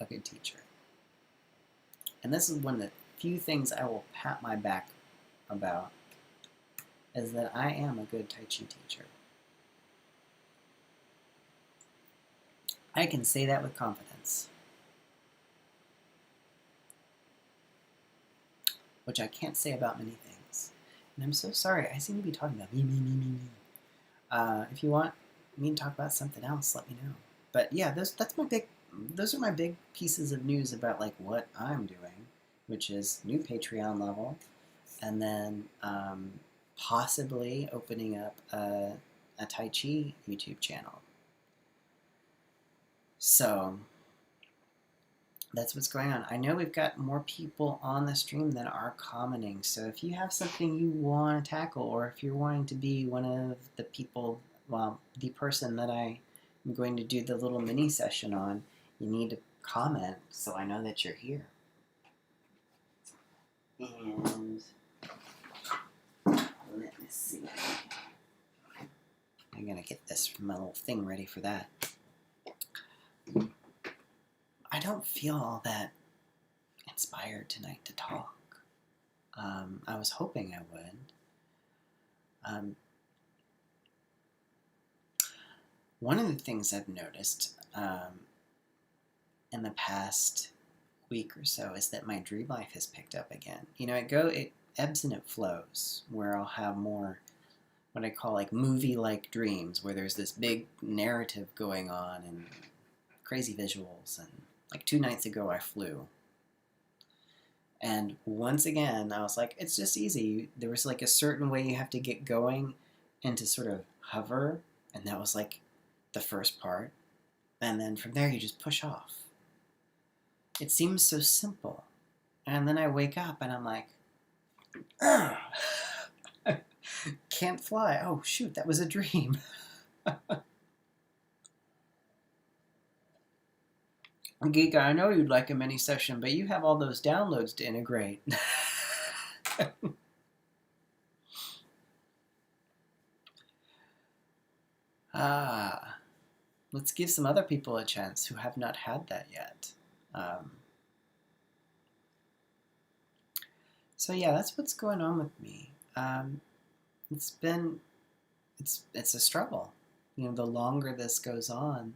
a good teacher. And this is one of the few things I will pat my back about, is that I am a good Tai Chi teacher. I can say that with confidence, which I can't say about many things. And I'm so sorry, I seem to be talking about me. If you want me to talk about something else, let me know. But yeah, those are my big pieces of news about like what I'm doing, which is new Patreon level, and then possibly opening up a Tai Chi YouTube channel. So that's what's going on. I know we've got more people on the stream than are commenting, so if you have something you want to tackle, or if you're wanting to be one of the people, well, the person that I am going to do the little mini session on, you need to comment so I know that you're here. And let me see. I'm going to get this my little thing ready for that. I don't feel all that inspired tonight to talk. I was hoping I would. One of the things I've noticed in the past week or so is that my dream life has picked up again. It ebbs and it flows, where I'll have more what I call like movie-like dreams, where there's this big narrative going on and crazy visuals. And like 2 nights ago, I flew. And once again, I was like, it's just easy. There was like a certain way you have to get going and to sort of hover. And that was like the first part. And then from there, you just push off. It seems so simple. And then I wake up and I'm like, ugh, can't fly. Oh, shoot, that was a dream. Geeka, I know you'd like a mini session, but you have all those downloads to integrate. Let's give some other people a chance who have not had that yet. So yeah, that's what's going on with me. It's a struggle. The longer this goes on,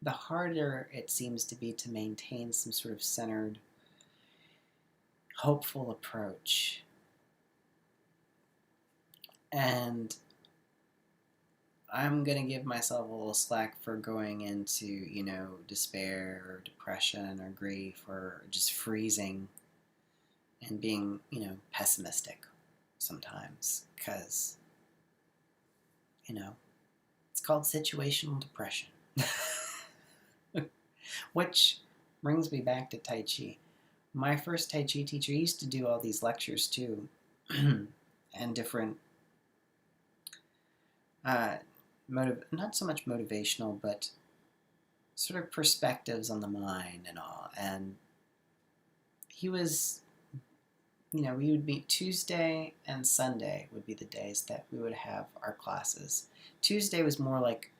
the harder it seems to be to maintain some sort of centered, hopeful approach. And I'm going to give myself a little slack for going into, despair or depression or grief or just freezing and being, pessimistic sometimes, because, it's called situational depression. Which brings me back to Tai Chi. My first Tai Chi teacher used to do all these lectures too, and different, not so much motivational, but sort of perspectives on the mind and all. And he was, we would meet Tuesday and Sunday would be the days that we would have our classes. Tuesday was more like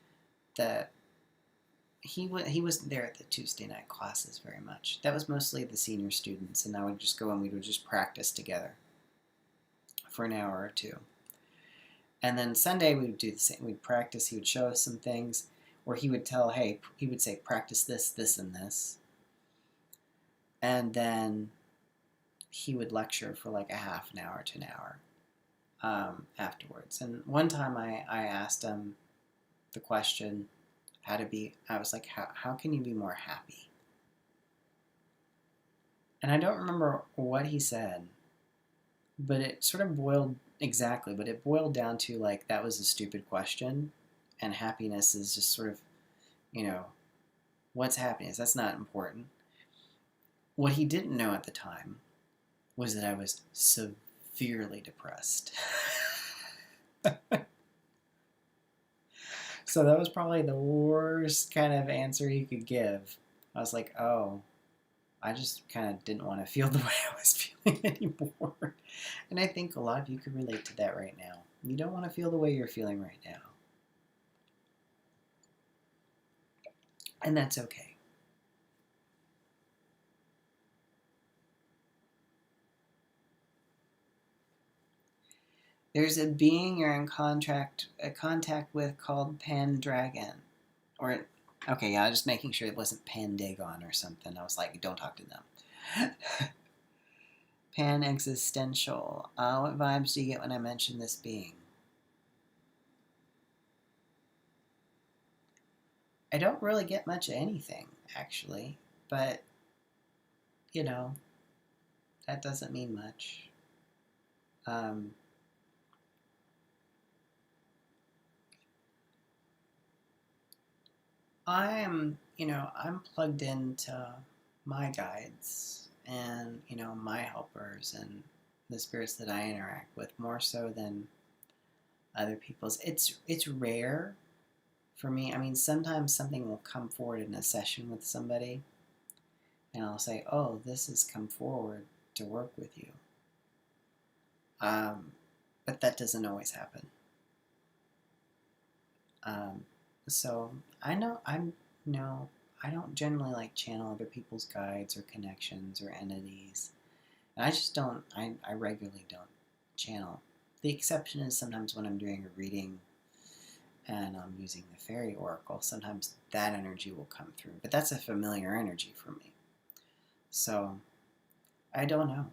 he wasn't there at the Tuesday night classes very much. That was mostly the senior students, and I would just go and we would just practice together for an hour or two. And then Sunday we would do the same. We'd practice. He would show us some things, or he would he would say, practice this, this, and this. And then he would lecture for like a half an hour to an hour afterwards. And one time I asked him the question, I was like, how can you be more happy? And I don't remember what he said, but it sort of boiled down to like, that was a stupid question, and happiness is just sort of, what's happiness? That's not important. What he didn't know at the time was that I was severely depressed. So that was probably the worst kind of answer he could give. I was like, oh, I just kind of didn't want to feel the way I was feeling anymore. And I think a lot of you can relate to that right now. You don't want to feel the way you're feeling right now. And that's okay. There's a being you're in contact with called Pandragon. Okay, yeah, I was just making sure it wasn't Pandagon or something. I was like, don't talk to them. Pan-existential. What vibes do you get when I mention this being? I don't really get much of anything, actually. But, that doesn't mean much. I'm plugged into my guides and, my helpers and the spirits that I interact with more so than other people's. It's rare for me. I mean, sometimes something will come forward in a session with somebody, and I'll say, oh, this has come forward to work with you. But that doesn't always happen. So I don't generally like channel other people's guides or connections or entities. And I just don't, I regularly don't channel. The exception is sometimes when I'm doing a reading and I'm using the fairy oracle, sometimes that energy will come through. But that's a familiar energy for me. So I don't know.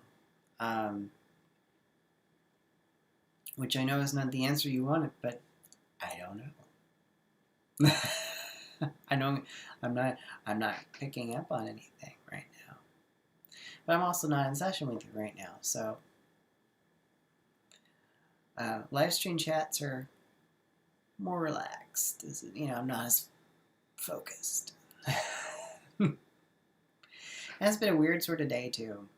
Which I know is not the answer you wanted, but I don't know. I know I'm not picking up on anything right now. But I'm also not in session with you right now, so live stream chats are more relaxed. I'm not as focused. It's been a weird sort of day too.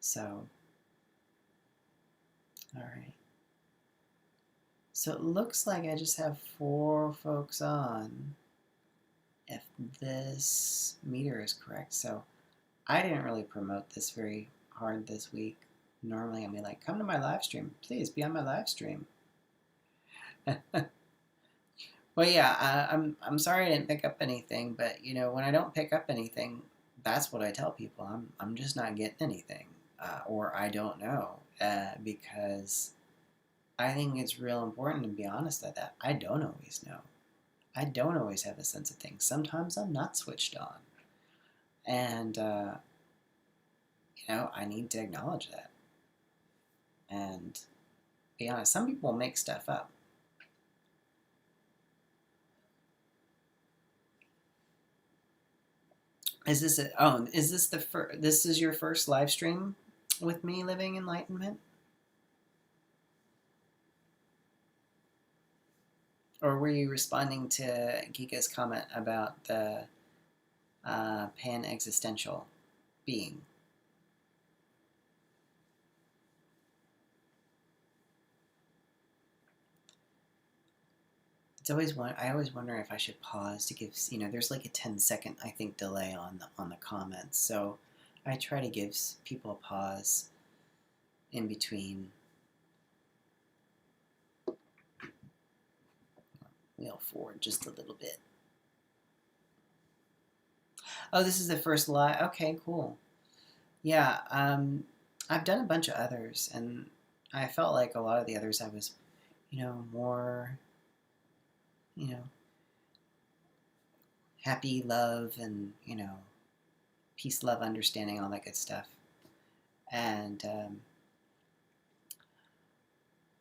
So, all right. So it looks like I just have 4 folks on, if this meter is correct. So I didn't really promote this very hard this week. Normally I'd be like, come to my live stream. Please be on my live stream. Well, yeah, I'm sorry I didn't pick up anything, but when I don't pick up anything, that's what I tell people. I'm just not getting anything, or I don't know, because I think it's real important to be honest at that. I don't always know. I don't always have a sense of things. Sometimes I'm not switched on, and I need to acknowledge that and be honest. Some people make stuff up. Is this this is your first live stream with me, Living Enlightenment? Or were you responding to Gika's comment about the pan-existential being? I always wonder if I should pause to give, there's like a 10-second, I think, delay on the comments. So I try to give people a pause in between. Wheel forward just a little bit. Oh, this is the first live. Okay, cool. Yeah, I've done a bunch of others, and I felt like a lot of the others I was, more, happy, love, and, peace, love, understanding, all that good stuff. And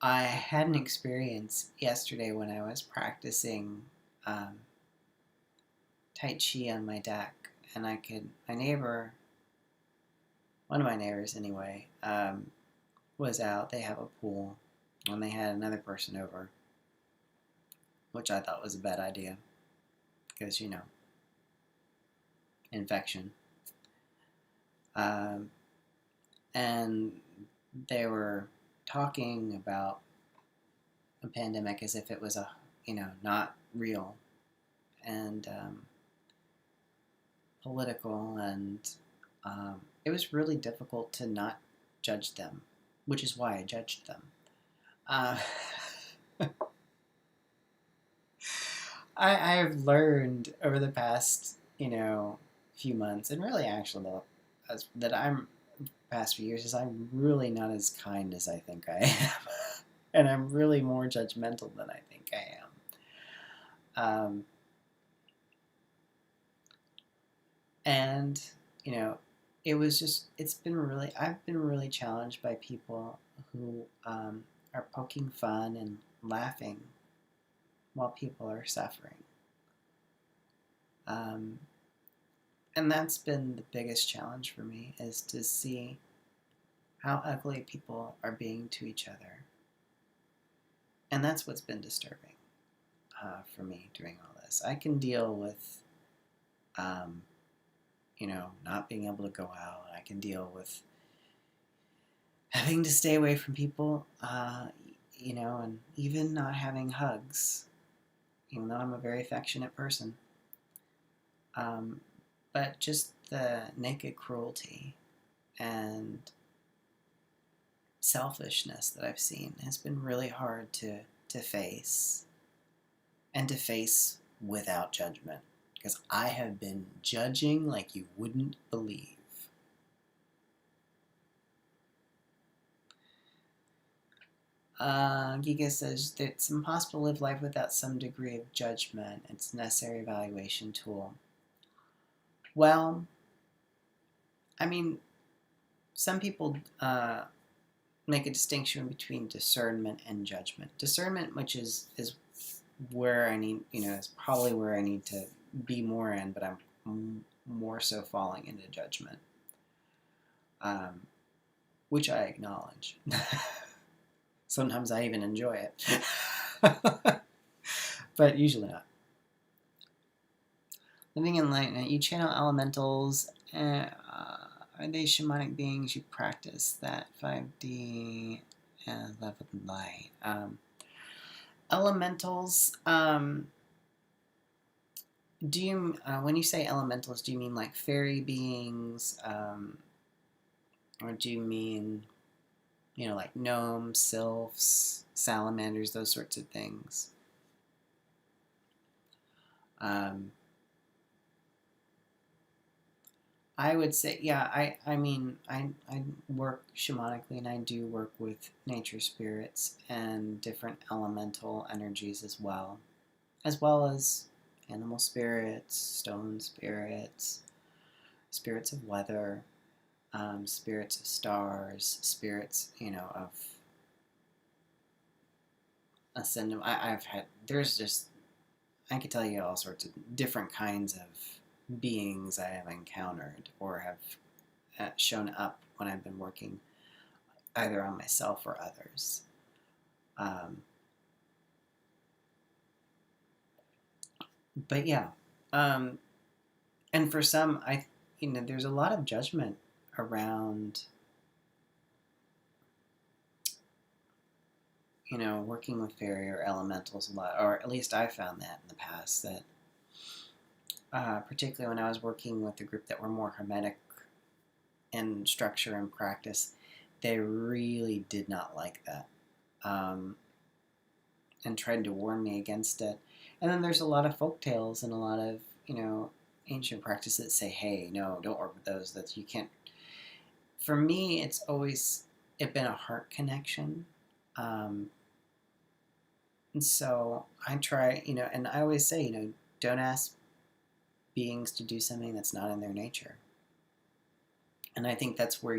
I had an experience yesterday when I was practicing Tai Chi on my deck, and one of my neighbors anyway, was out. They have a pool, and they had another person over, which I thought was a bad idea, because, infection. And they were talking about a pandemic as if it was not real, and political, and it was really difficult to not judge them, which is why I judged them. I've learned over the past, few months, and really actually that I'm past few years, is I'm really not as kind as I think I am, and I'm really more judgmental than I think I am. And I've been really challenged by people who are poking fun and laughing while people are suffering. And that's been the biggest challenge for me, is to see how ugly people are being to each other. And that's what's been disturbing for me during all this. I can deal with, not being able to go out. I can deal with having to stay away from people, and even not having hugs, even though I'm a very affectionate person. But just the naked cruelty and selfishness that I've seen has been really hard to face, and to face without judgment, because I have been judging like you wouldn't believe. Giga says that it's impossible to live life without some degree of judgment. It's a necessary evaluation tool. Well, I mean, some people make a distinction between discernment and judgment. Discernment, which is where I need, is probably where I need to be more in, but I'm more so falling into judgment, um, which I acknowledge. Sometimes I even enjoy it, but usually not. Living in light, you channel elementals. Are they shamanic beings? You practice that 5D and level light. Elementals. Do you when you say elementals, do you mean like fairy beings, or do you mean like gnomes, sylphs, salamanders, those sorts of things? I would say, yeah, I mean, I work shamanically and I do work with nature spirits and different elemental energies as well as animal spirits, stone spirits, spirits of weather, spirits of stars, spirits, of ascendant. I could tell you all sorts of different kinds of beings I have encountered or have shown up when I've been working either on myself or others. But yeah, and for some, there's a lot of judgment around, working with fairy or elementals a lot, or at least I found that in the past, that particularly when I was working with a group that were more hermetic in structure and practice, they really did not like that, and tried to warn me against it. And then there's a lot of folk tales and a lot of, ancient practices that say, hey, no, don't work with those, that you can't. For me, it's always been a heart connection. And so I try, and I always say, don't ask beings to do something that's not in their nature. And I think that's where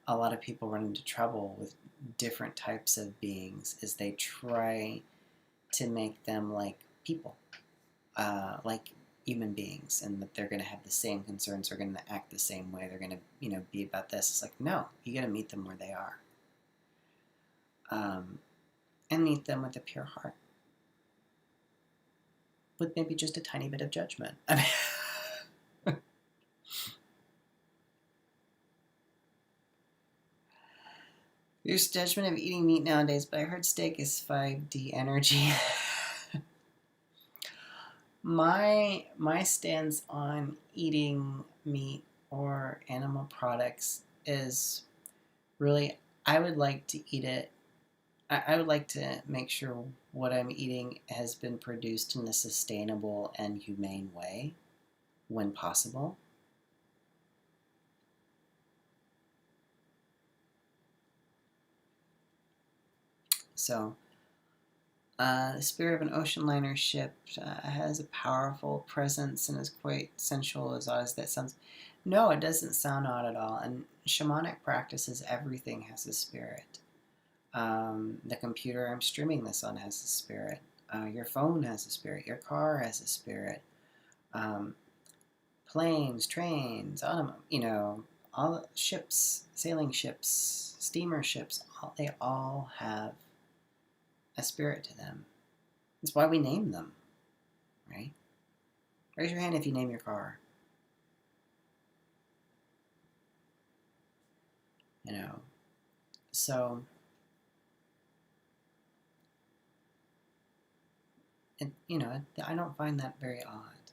a lot of people run into trouble with different types of beings, is they try to make them like people, like human beings, and that they're going to have the same concerns, they're going to act the same way, they're going to, be about this. It's like, no, you got to meet them where they are, and meet them with a pure heart, with maybe just a tiny bit of judgment. I mean, there's judgment of eating meat nowadays, but I heard steak is 5D energy. My stance on eating meat or animal products is really, I would like to eat it. I would like to make sure what I'm eating has been produced in a sustainable and humane way when possible. So, the spirit of an ocean liner ship has a powerful presence and is quite sensual, as odd as that sounds. No, it doesn't sound odd at all. And shamanic practices, everything has a spirit. The computer I'm streaming this on has a spirit. Your phone has a spirit. Your car has a spirit. Planes, trains, all ships, sailing ships, steamer ships, they all have a spirit to them. That's why we name them, right? Raise your hand if you name your car. So I don't find that very odd.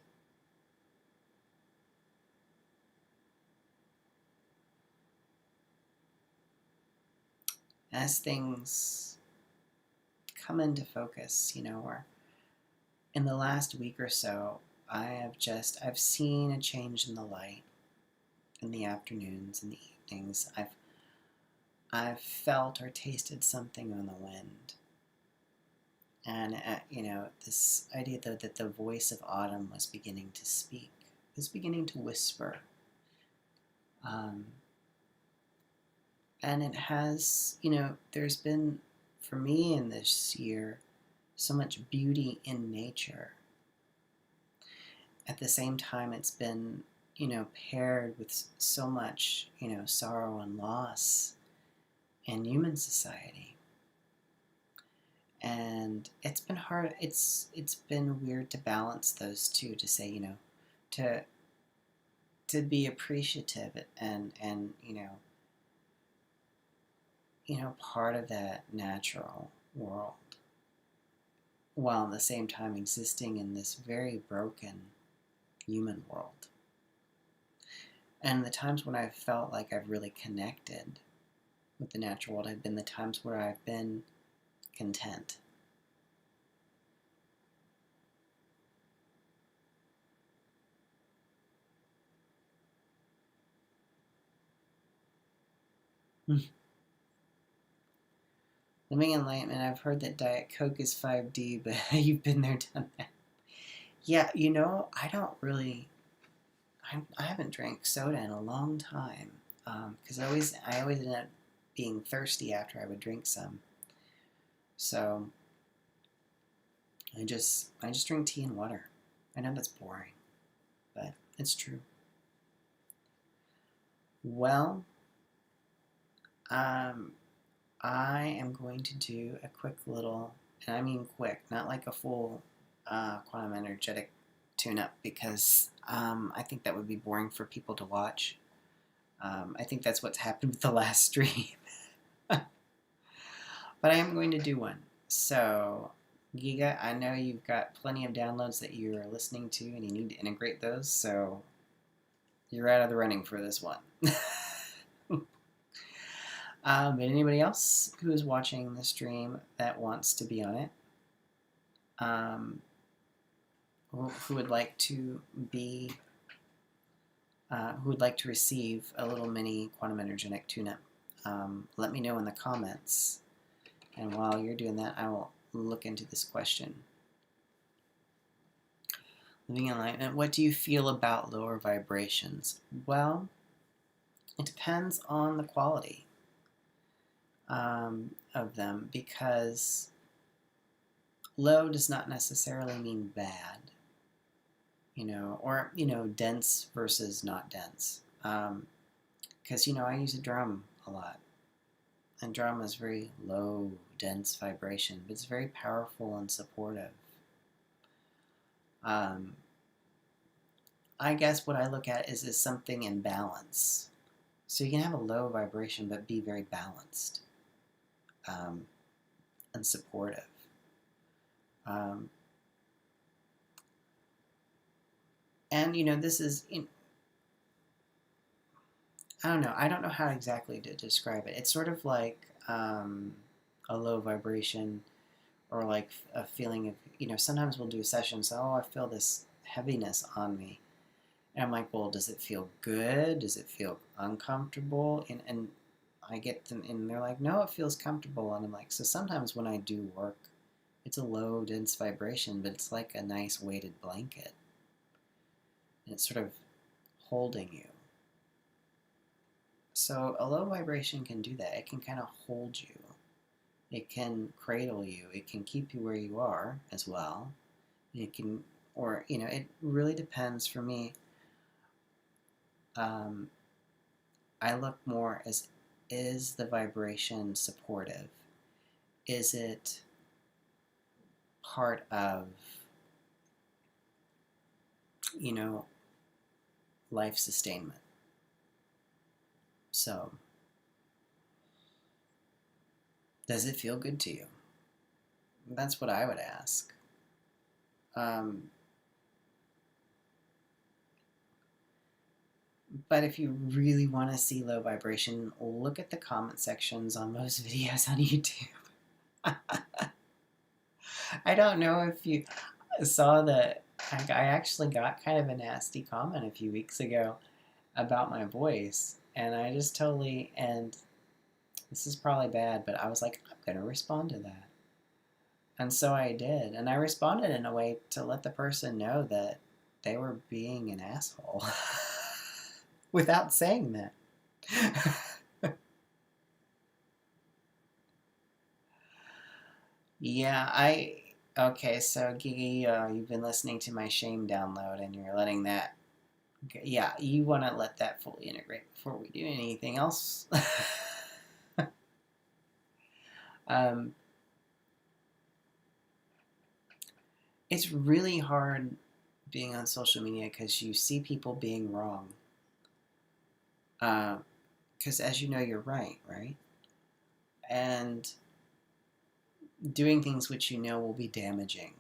As things come into focus, or in the last week or so, I've seen a change in the light in the afternoons and the evenings. I've felt or tasted something on the wind. And, this idea, though, that the voice of autumn was beginning to speak, was beginning to whisper. Um, and it has, there's been, for me in this year, so much beauty in nature. At the same time, it's been, paired with so much, sorrow and loss in human society. And it's been hard. It's been weird to balance those two, to say, to be appreciative and part of that natural world, while at the same time existing in this very broken human world. And the times when I've felt like I've really connected with the natural world have been the times where I've been content. Living enlightenment, I've heard that Diet Coke is 5D, but you've been there, done that. Yeah, I don't really, I haven't drank soda in a long time, because I always end up being thirsty after I would drink some. So I just drink tea and water. I know that's boring, but it's true. Well, um, I am going to do a quick little, and I mean quick, not like a full quantum energetic tune-up, because I think that would be boring for people to watch. I think that's what's happened with the last stream. But I am going to do one. So, Giga, I know you've got plenty of downloads that you're listening to, and you need to integrate those, so you're out of the running for this one. But anybody else who is watching the stream that wants to be on it, who would like to be, who would like to receive a little mini quantum energetic tune-up, let me know in the comments. And while you're doing that, I will look into this question. Living enlightenment, what do you feel about lower vibrations? Well, it depends on the quality of them, because low does not necessarily mean bad, or, dense versus not dense. Because, I use a drum a lot. And drum is very low, dense vibration, but it's very powerful and supportive. I guess what I look at is something in balance. So you can have a low vibration, but be very balanced and supportive. And, this is, I don't know. I don't know how exactly to describe it. It's sort of like a low vibration, or like a feeling of, sometimes we'll do sessions, oh, I feel this heaviness on me. And I'm like, well, does it feel good? Does it feel uncomfortable? And I get them, and they're like, no, it feels comfortable. And I'm like, so sometimes when I do work, it's a low, dense vibration, but it's like a nice weighted blanket. And it's sort of holding you. So a low vibration can do that. It can kind of hold you. It can cradle you. It can keep you where you are as well. It can, or, it really depends for me. I look more as, is the vibration supportive? Is it part of, life sustainment? So, does it feel good to you? That's what I would ask. But if you really want to see low vibration, look at the comment sections on most videos on YouTube. I don't know if you saw that I actually got kind of a nasty comment a few weeks ago about my voice, and I just totally, and this is probably bad, but I was like, I'm going to respond to that. And so I did, and I responded in a way to let the person know that they were being an asshole. without saying that. Yeah, okay, so Gigi, you've been listening to my shame download and you're letting that, yeah, you want to let that fully integrate before we do anything else. um, it's really hard being on social media because you see people being wrong. Because as you know, you're right, right? And doing things which you know will be damaging,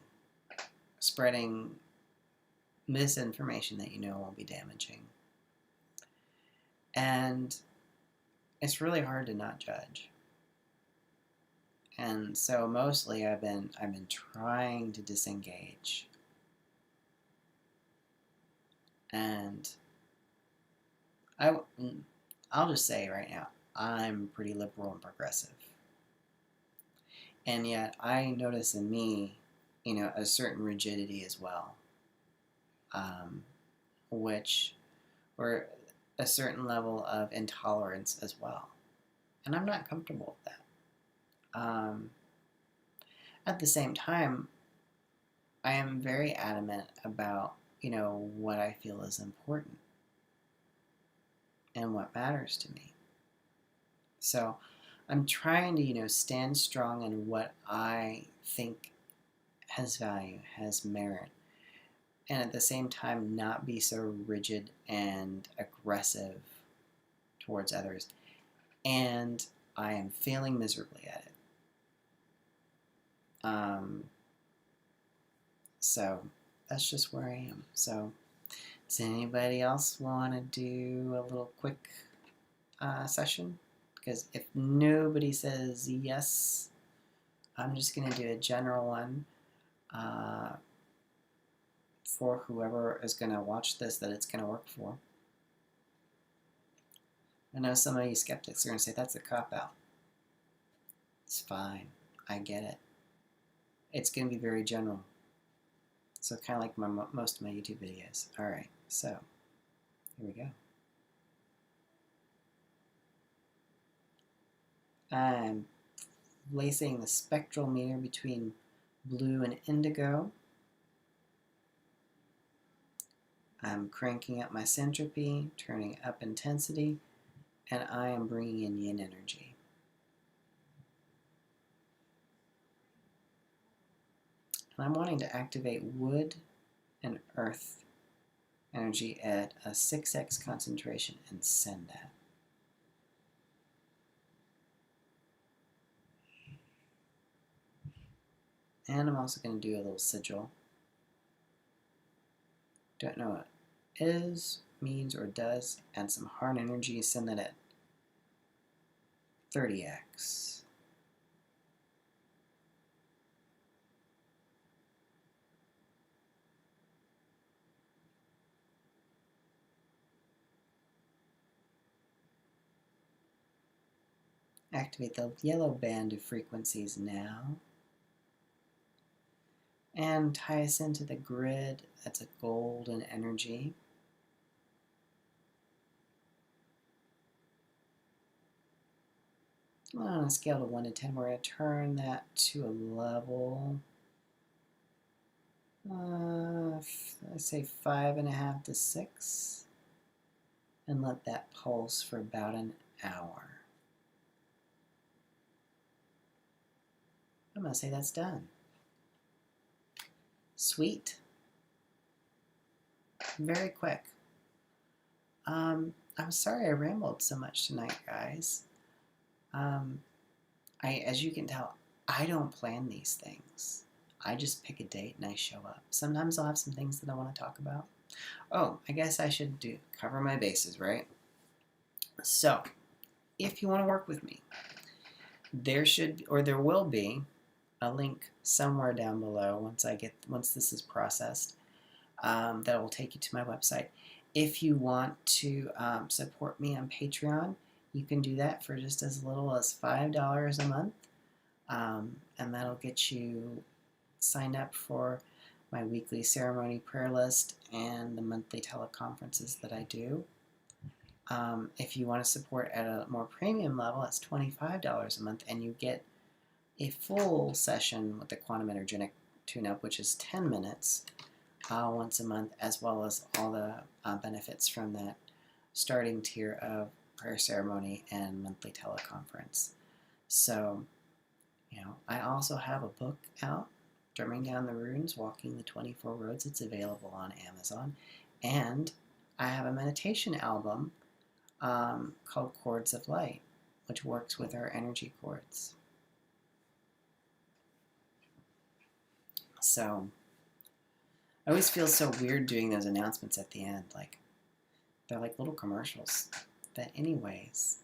spreading misinformation that you know will be damaging. And it's really hard to not judge. And so mostly I've been trying to disengage. And I'll just say right now, I'm pretty liberal and progressive. And yet I notice in me, a certain rigidity as well. Which, or a certain level of intolerance as well. And I'm not comfortable with that. At the same time, I am very adamant about, what I feel is important and what matters to me. So I'm trying to, stand strong in what I think has value, has merit, and at the same time not be so rigid and aggressive towards others. And I am failing miserably at it. So that's just where I am. So does anybody else want to do a little quick session? Because if nobody says yes, I'm just going to do a general one for whoever is going to watch this that it's going to work for. I know some of you skeptics are going to say that's a cop-out. It's fine. I get it. It's going to be very general. So kind of like most of my YouTube videos. Alright, so here we go. I'm placing the spectral meter between blue and indigo. I'm cranking up my syntropy, turning up intensity, and I am bringing in yin energy. And I'm wanting to activate wood and earth energy at a 6x concentration and send that. And I'm also going to do a little sigil. Don't know what is, means, or does, and some hard energy, send that at 30x. Activate the yellow band of frequencies now. And tie us into the grid. That's a golden energy. On a scale of 1 to 10, we're going to turn that to a level, let's say 5.5 to 6, and let that pulse for about an hour. I'm going to say that's done. Sweet. Very quick. I'm sorry I rambled so much tonight, guys. As you can tell, I don't plan these things. I just pick a date and I show up. Sometimes I'll have some things that I want to talk about. Oh, I guess I should cover my bases, right? So, if you want to work with me, there will be a link somewhere down below once this is processed that will take you to my website. If you want to support me on Patreon, you can do that for just as little as $5 a month, and that'll get you signed up for my weekly ceremony prayer list and the monthly teleconferences that I do. If you want to support at a more premium level, it's $25 a month, and you get a full session with the Quantum Energetic Tune-Up, which is 10 minutes once a month, as well as all the benefits from that starting tier of prayer ceremony and monthly teleconference. So, I also have a book out, Drumming Down the Runes, Walking the 24 Roads. It's available on Amazon. And I have a meditation album called Chords of Light, which works with our energy chords. So, I always feel so weird doing those announcements at the end. They're like little commercials. But anyways,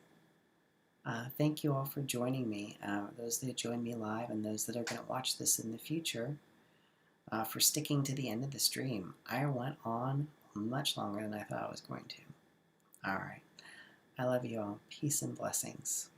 thank you all for joining me. Those that joined me live and those that are going to watch this in the future, for sticking to the end of the stream. I went on much longer than I thought I was going to. All right. I love you all. Peace and blessings.